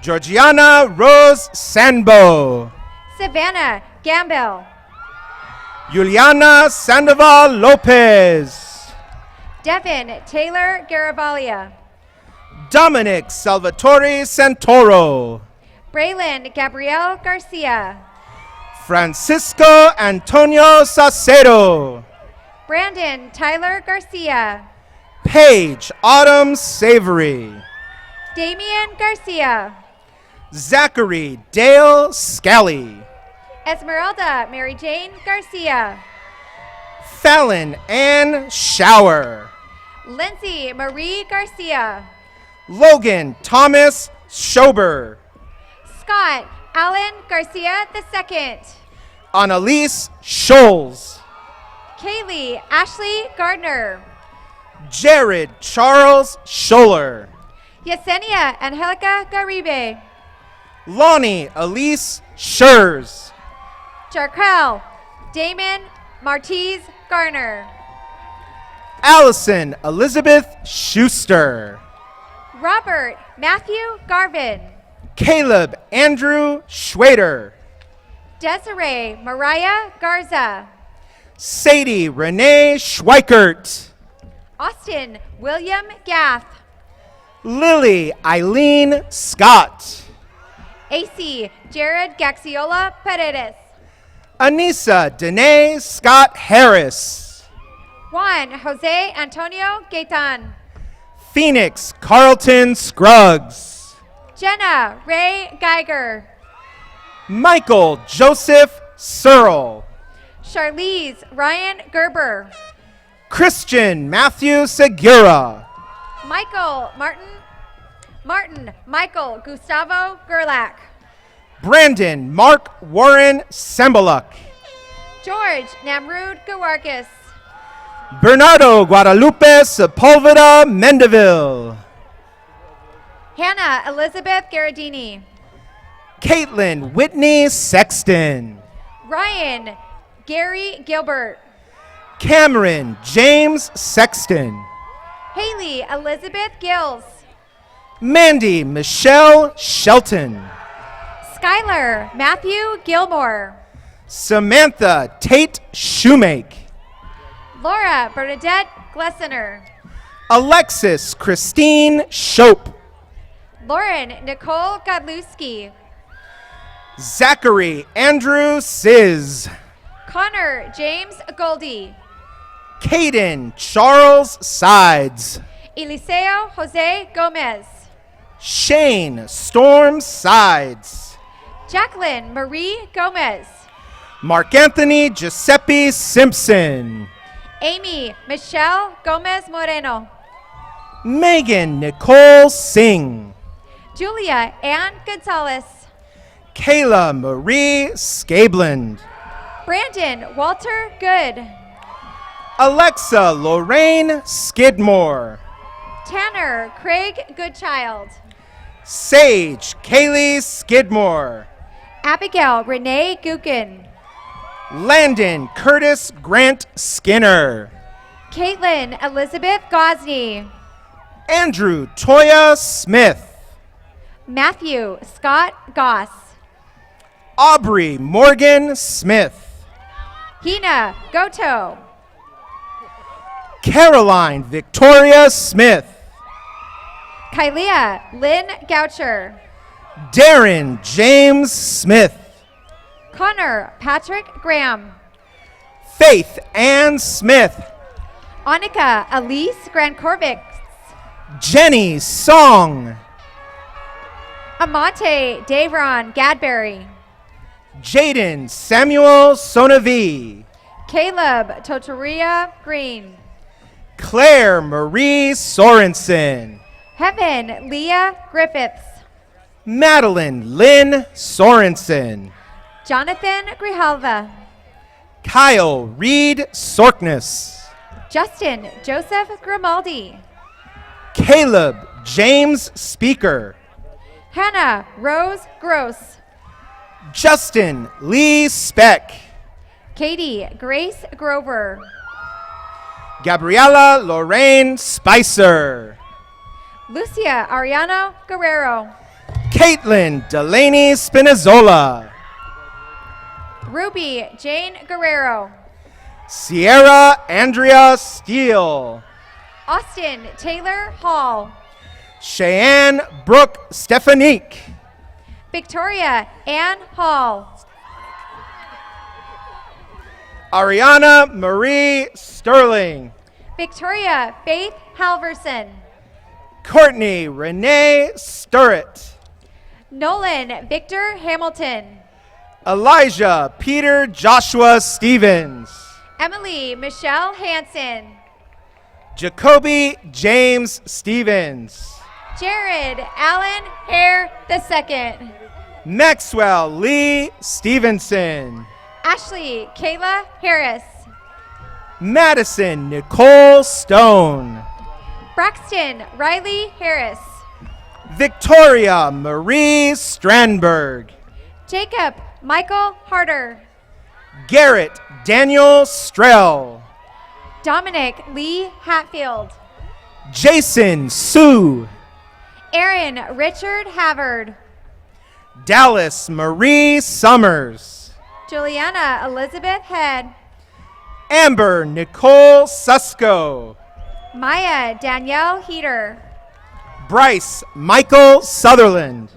Georgiana Rose Sanbo. Savannah Gamble. Juliana Sandoval Lopez. Devin Taylor Garavalia. Dominic Salvatore Santoro. Braylon Gabrielle Garcia. Francisco Antonio Sacedo. Brandon Tyler Garcia. Paige Autumn Savory. Damian Garcia. Zachary Dale Scally. Esmeralda Mary Jane Garcia. Fallon Ann Shower. Lindsay Marie Garcia. Logan Thomas Schober. Scott Allen Garcia II. Annalise Scholes. Kaylee Ashley Gardner. Jared Charles Scholler. Yesenia Angelica Garibe. Lonnie Elise Schurz. Jarquel Damon Martiz Garner. Allison Elizabeth Schuster. Robert Matthew Garvin. Caleb Andrew Schwader. Desiree Mariah Garza. Sadie Renee Schweikert. Austin William Gath. Lily Eileen Scott. AC Jared Gaxiola Paredes. Anissa Danae Scott Harris. Juan Jose Antonio Gaitan. Phoenix Carlton Scruggs. Jenna Ray Geiger. Michael Joseph Searle. Charlize Ryan Gerber. Christian Matthew Segura. Michael Martin Michael Gustavo Gerlach. Brandon Mark Warren Sembaluk. George Namrud Gawarkis. Bernardo Guadalupe Sepulveda Mendeville. Hannah Elizabeth Garadini. Caitlin Whitney Sexton. Ryan Gary Gilbert. Cameron James Sexton. Haley Elizabeth Gills. Mandy Michelle Shelton. Skylar Matthew Gilmore. Samantha Tate Shoemake. Laura Bernadette Glessner. Alexis Christine Shope. Lauren Nicole Godlewski. Zachary Andrew Sizz. Connor James Goldie. Caden Charles Sides. Eliseo Jose Gomez. Shane Storm Sides. Jacqueline Marie Gomez. Mark Anthony Giuseppe Simpson. Amy Michelle Gomez Moreno. Megan Nicole Singh. Julia Ann Gonzalez. Kayla Marie Scabland. Brandon Walter Good. Alexa Lorraine Skidmore. Tanner Craig Goodchild. Sage Kaylee Skidmore. Abigail Renee Gukin. Landon Curtis Grant Skinner. Caitlin Elizabeth Gosney. Andrew Toya Smith. Matthew Scott Goss. Aubrey Morgan Smith. Hina Goto. Caroline Victoria Smith. Kylia Lynn Goucher. Darren James Smith. Connor Patrick Graham. Faith Ann Smith. Annika Elise Grandcorvix. Jenny Song. Amante Davron Gadberry. Jaden Samuel Sonavi. Caleb Totoria Green. Claire Marie Sorensen. Heaven Leah Griffiths. Madeline Lynn Sorensen. Jonathan Grijalva. Kyle Reed Sorkness. Justin Joseph Grimaldi. Caleb James Speaker. Hannah Rose Gross. Justin Lee Speck. Katie Grace Grover. Gabriela Lorraine Spicer. Lucia Ariano Guerrero. Caitlin Delaney Spinazzola. Ruby Jane Guerrero. Sierra Andrea Steele. Austin Taylor Hall. Cheyenne Brooke Stephanique. Victoria Ann Hall. Ariana Marie Sterling. Victoria Faith Halverson. Courtney Renee Sturrett. Nolan Victor Hamilton. Elijah Peter Joshua Stevens. Emily Michelle Hanson. Jacoby James Stevens. Jared Allen Hare II. Maxwell Lee Stevenson. Ashley Kayla Harris. Madison Nicole Stone. Braxton Riley Harris. Victoria Marie Strandberg. Jacob Michael Harder. Garrett Daniel Strell. Dominic Lee Hatfield. Jason Sue. Aaron Richard Havard. Dallas Marie Summers. Juliana Elizabeth Head. Amber Nicole Susko. Maya Danielle Heater. Bryce Michael Sutherland.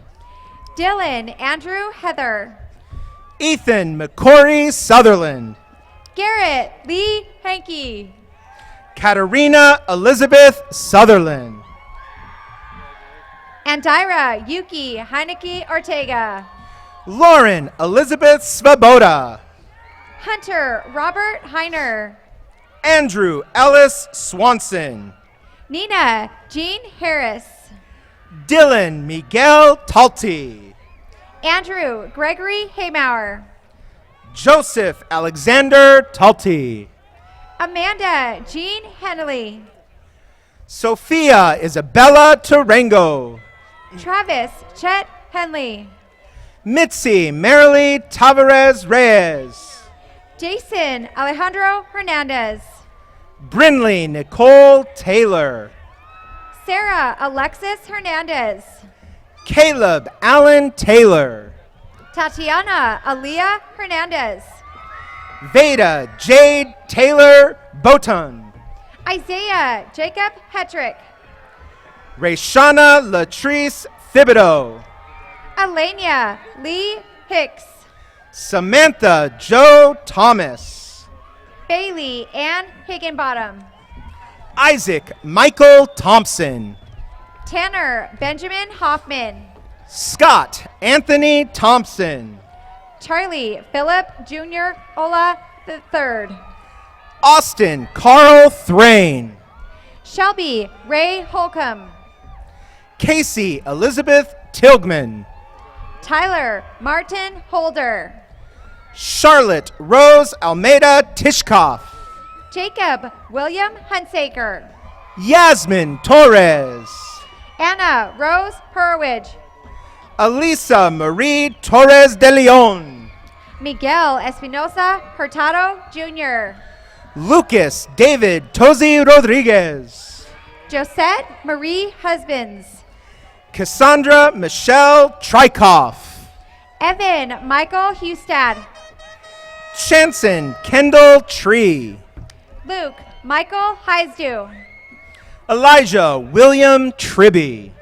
Dylan Andrew Heather. Ethan McCory Sutherland. Garrett Lee Hankey. Katarina Elizabeth Sutherland. Andira Yuki Heineke Ortega. Lauren Elizabeth Svoboda. Hunter Robert Heiner. Andrew Ellis Swanson. Nina Jean Harris. Dylan Miguel Talty. Andrew Gregory Haymauer. Joseph Alexander Talty. Amanda Jean Hennelly. Sophia Isabella Tarango. Travis Chet Henley. Mitzi Marilee Tavares Reyes. Jason Alejandro Hernandez. Brinley Nicole Taylor. Sarah Alexis Hernandez. Caleb Allen Taylor. Tatiana Aaliyah Hernandez. Veda Jade Taylor Boton. Isaiah Jacob Hetrick. Rayshana Latrice Thibodeau. Alania Lee Hicks. Samantha Joe Thomas. Bailey Ann Higginbottom. Isaac Michael Thompson. Tanner Benjamin Hoffman. Scott Anthony Thompson. Charlie Philip Jr. Ola III. Austin Carl Thrain. Shelby Ray Holcomb. Casey Elizabeth Tilgman. Tyler Martin Holder. Charlotte Rose Almeida Tishkoff. Jacob William Hunsaker. Yasmin Torres. Anna Rose Hurwich. Elisa Marie Torres de Leon. Miguel Espinosa Hurtado Jr. Lucas David Tozi Rodriguez. Josette Marie Husbands. Cassandra Michelle Trikoff. Evan Michael Hustad. Chanson Kendall Tree. Luke Michael Heisdu. Elijah William Tribby.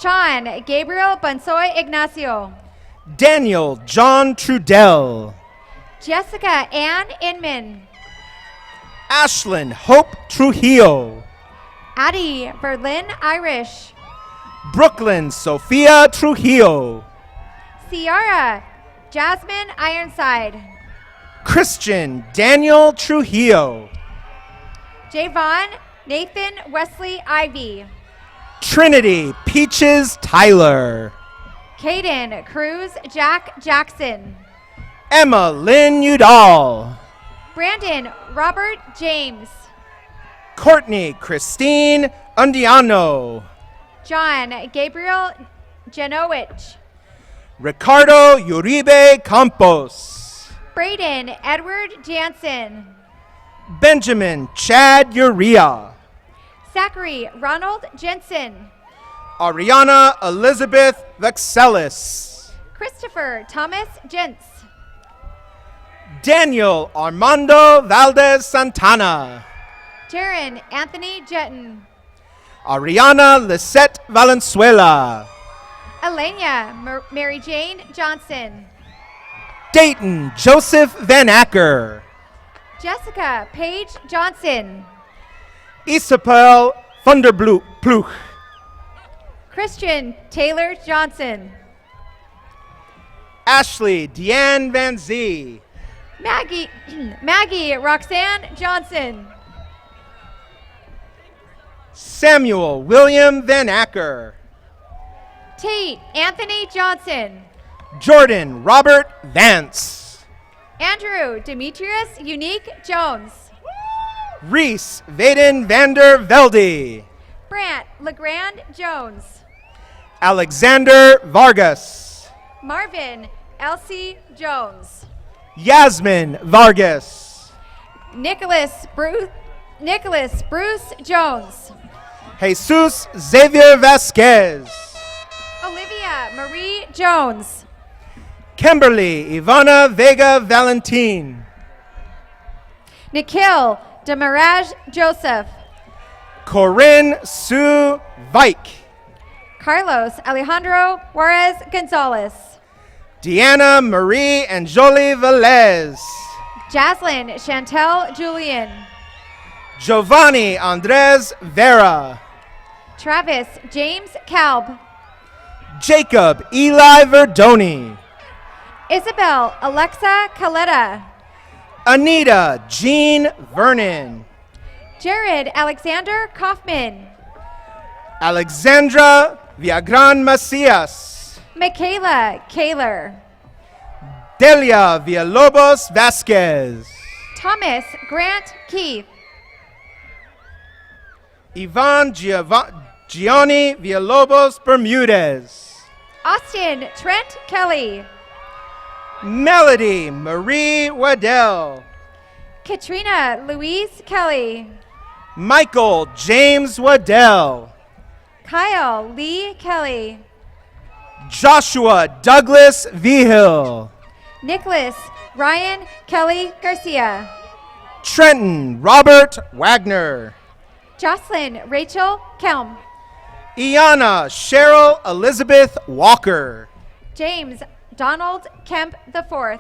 Sean Gabriel Bonsoy Ignacio. Daniel John Trudell. Jessica Ann Inman. Ashlyn Hope Trujillo. Addie Berlin Irish. Brooklyn Sophia Trujillo. Ciara Jasmine Ironside. Christian Daniel Trujillo. Javon Nathan Wesley Ivy. Trinity Peaches Tyler. Caden Cruz Jack Jackson. Emma Lynn Udall. Brandon Robert James. Courtney Christine Undiano. John Gabriel Janowich. Ricardo Uribe Campos. Braden Edward Jansen. Benjamin Chad Uria. Zachary Ronald Jensen. Ariana Elizabeth Vexelis. Christopher Thomas Gents. Daniel Armando Valdez Santana. Jaron Anthony Jetton. Ariana Lisette Valenzuela. Elena Mary Jane Johnson. Dayton Joseph Van Acker. Jessica Paige Johnson. Isabel Thunderbluch. Christian Taylor Johnson. Ashley Deanne Van Zee. Maggie Roxanne Johnson. Samuel William Van Acker. Tate Anthony Johnson. Jordan Robert Vance. Andrew Demetrius Unique Jones. Reese Vaden Vander Velde. Brant LeGrand Jones. Alexander Vargas. Marvin Elsie Jones. Yasmin Vargas. Nicholas Bruce Jones. Jesus Xavier Vasquez. Olivia Marie Jones. Kimberly Ivana Vega Valentin. Nikhil Demiraj Joseph. Corinne Sue Vike. Carlos Alejandro Juarez Gonzalez. Deanna Marie Anjoli Velez. Jaslyn Chantel Julian. Giovanni Andres Vera. Travis James Kalb. Jacob Eli Verdoni. Isabel Alexa Caletta. Anita Jean Vernon. Jared Alexander Kaufman. Alexandra Viagran Macias. Michaela Kaler. Delia Villalobos Vasquez. Thomas Grant Keith. Ivan Gianni Villalobos Bermudez. Austin Trent Kelly. Melody Marie Waddell. Katrina Louise Kelly. Michael James Waddell. Kyle Lee Kelly. Joshua Douglas Vigil. Nicholas Ryan Kelly Garcia. Trenton Robert Wagner. Jocelyn Rachel Kelm. Iana Cheryl Elizabeth Walker. James Donald Kemp IV.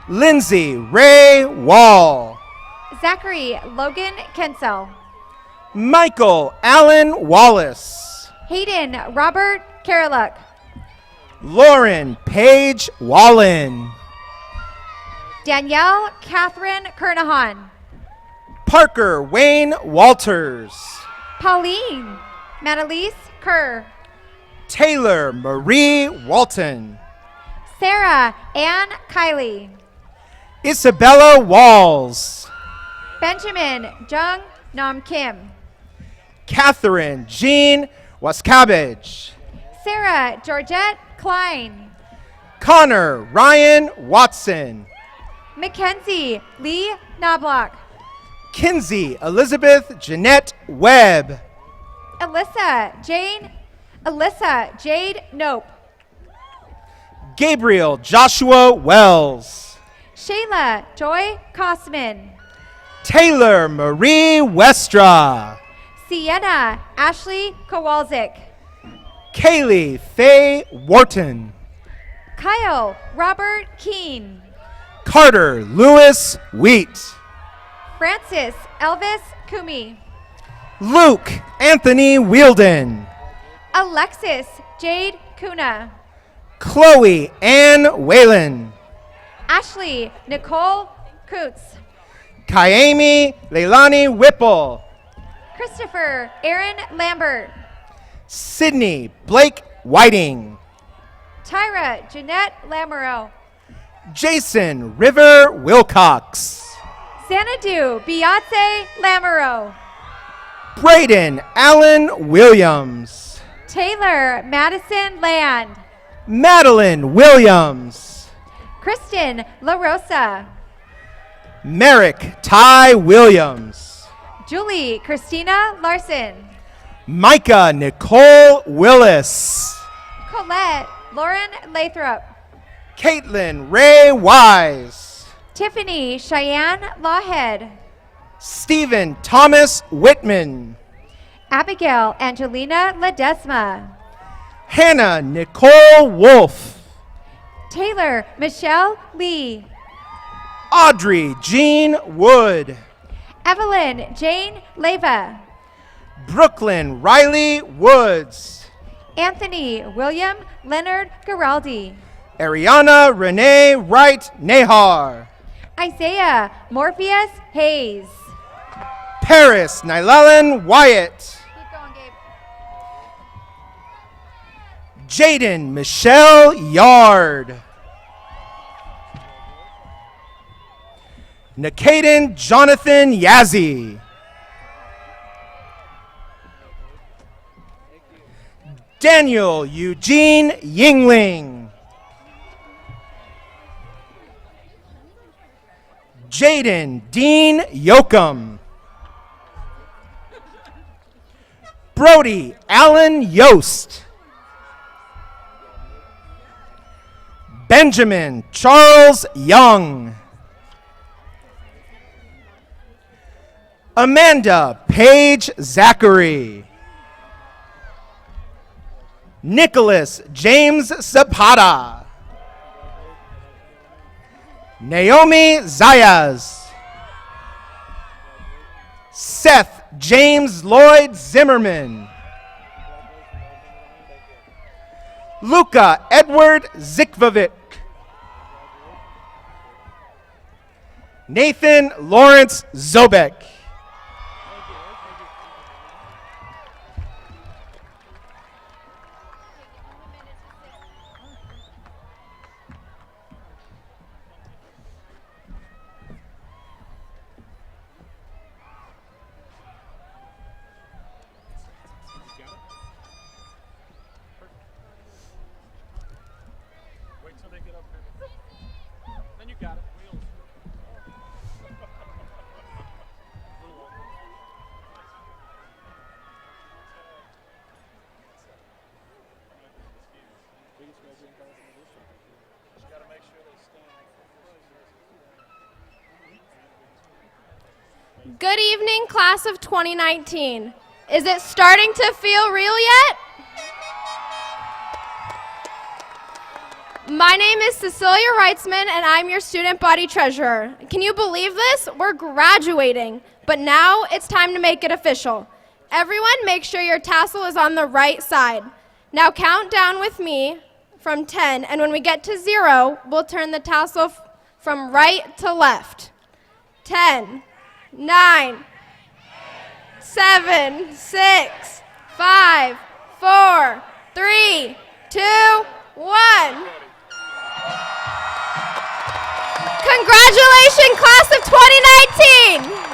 Lindsay Ray Wall. Zachary Logan Kensel. Michael Allen Wallace. Hayden Robert Caroluck. Lauren Paige Wallen. Danielle Catherine Kernahan. Parker Wayne Walters. Pauline Manalise Kerr. Taylor Marie Walton. Sarah Ann Kiley. Isabella Walls. Benjamin Jung Nam Kim. Catherine Jean Waskabbage. Sarah Georgette Klein. Connor Ryan Watson. Mackenzie Lee Knobloch. Kinsey Elizabeth Jeanette Webb. Alyssa Jade Nope. Gabriel Joshua Wells. Shayla Joy Kosman. Taylor Marie Westra. Sienna Ashley Kowalczyk. Kaylee Faye Wharton. Kyle Robert Keene. Carter Lewis Wheat. Francis Elvis Kumi. Luke Anthony Wielden. Alexis Jade Kuna. Chloe Ann Whalen. Ashley Nicole Coots. Kyami Leilani Whipple. Christopher Aaron Lambert. Sydney Blake Whiting. Tyra Jeanette Lamoureux. Jason River Wilcox. Xanadu Beyonce Lamoureux. Braden Allen Williams. Taylor Madison Land. Madeline Williams. Kristen La Rosa. Merrick Ty Williams. Julie Christina Larson. Micah Nicole Willis. Colette Lauren Lathrop. Caitlin Ray Wise. Tiffany Cheyenne Lawhead. Stephen Thomas Whitman. Abigail Angelina Ledesma. Hannah Nicole Wolf. Taylor Michelle Lee. Audrey Jean Wood. Evelyn Jane Leva. Brooklyn Riley Woods. Anthony William Leonard Giraldi. Ariana Renee Wright Nahar. Isaiah Morpheus Hayes. Paris Nylalan Wyatt. Jaden Michelle Yard. Nakaden Jonathan Yazzie. Daniel Eugene Yingling. Jaden Dean Yoakum. Brody Allen Yost. Benjamin Charles Young. Amanda Paige Zachary. Nicholas James Zapata. Naomi Zayas. Seth James Lloyd Zimmerman. Luca Edward Zikvovic. Nathan Lawrence Zobek. Good evening, class of 2019. Is it starting to feel real yet? My name is Cecilia Reitzman, and I'm your student body treasurer. Can you believe this? We're graduating, but now it's time to make it official. Everyone, make sure your tassel is on the right side. Now count down with me from 10, and when we get to 0, we'll turn the tassel from right to left. 10, 9, 7, 6, 5, 4, 3, 2, 1. Congratulations, class of 2019!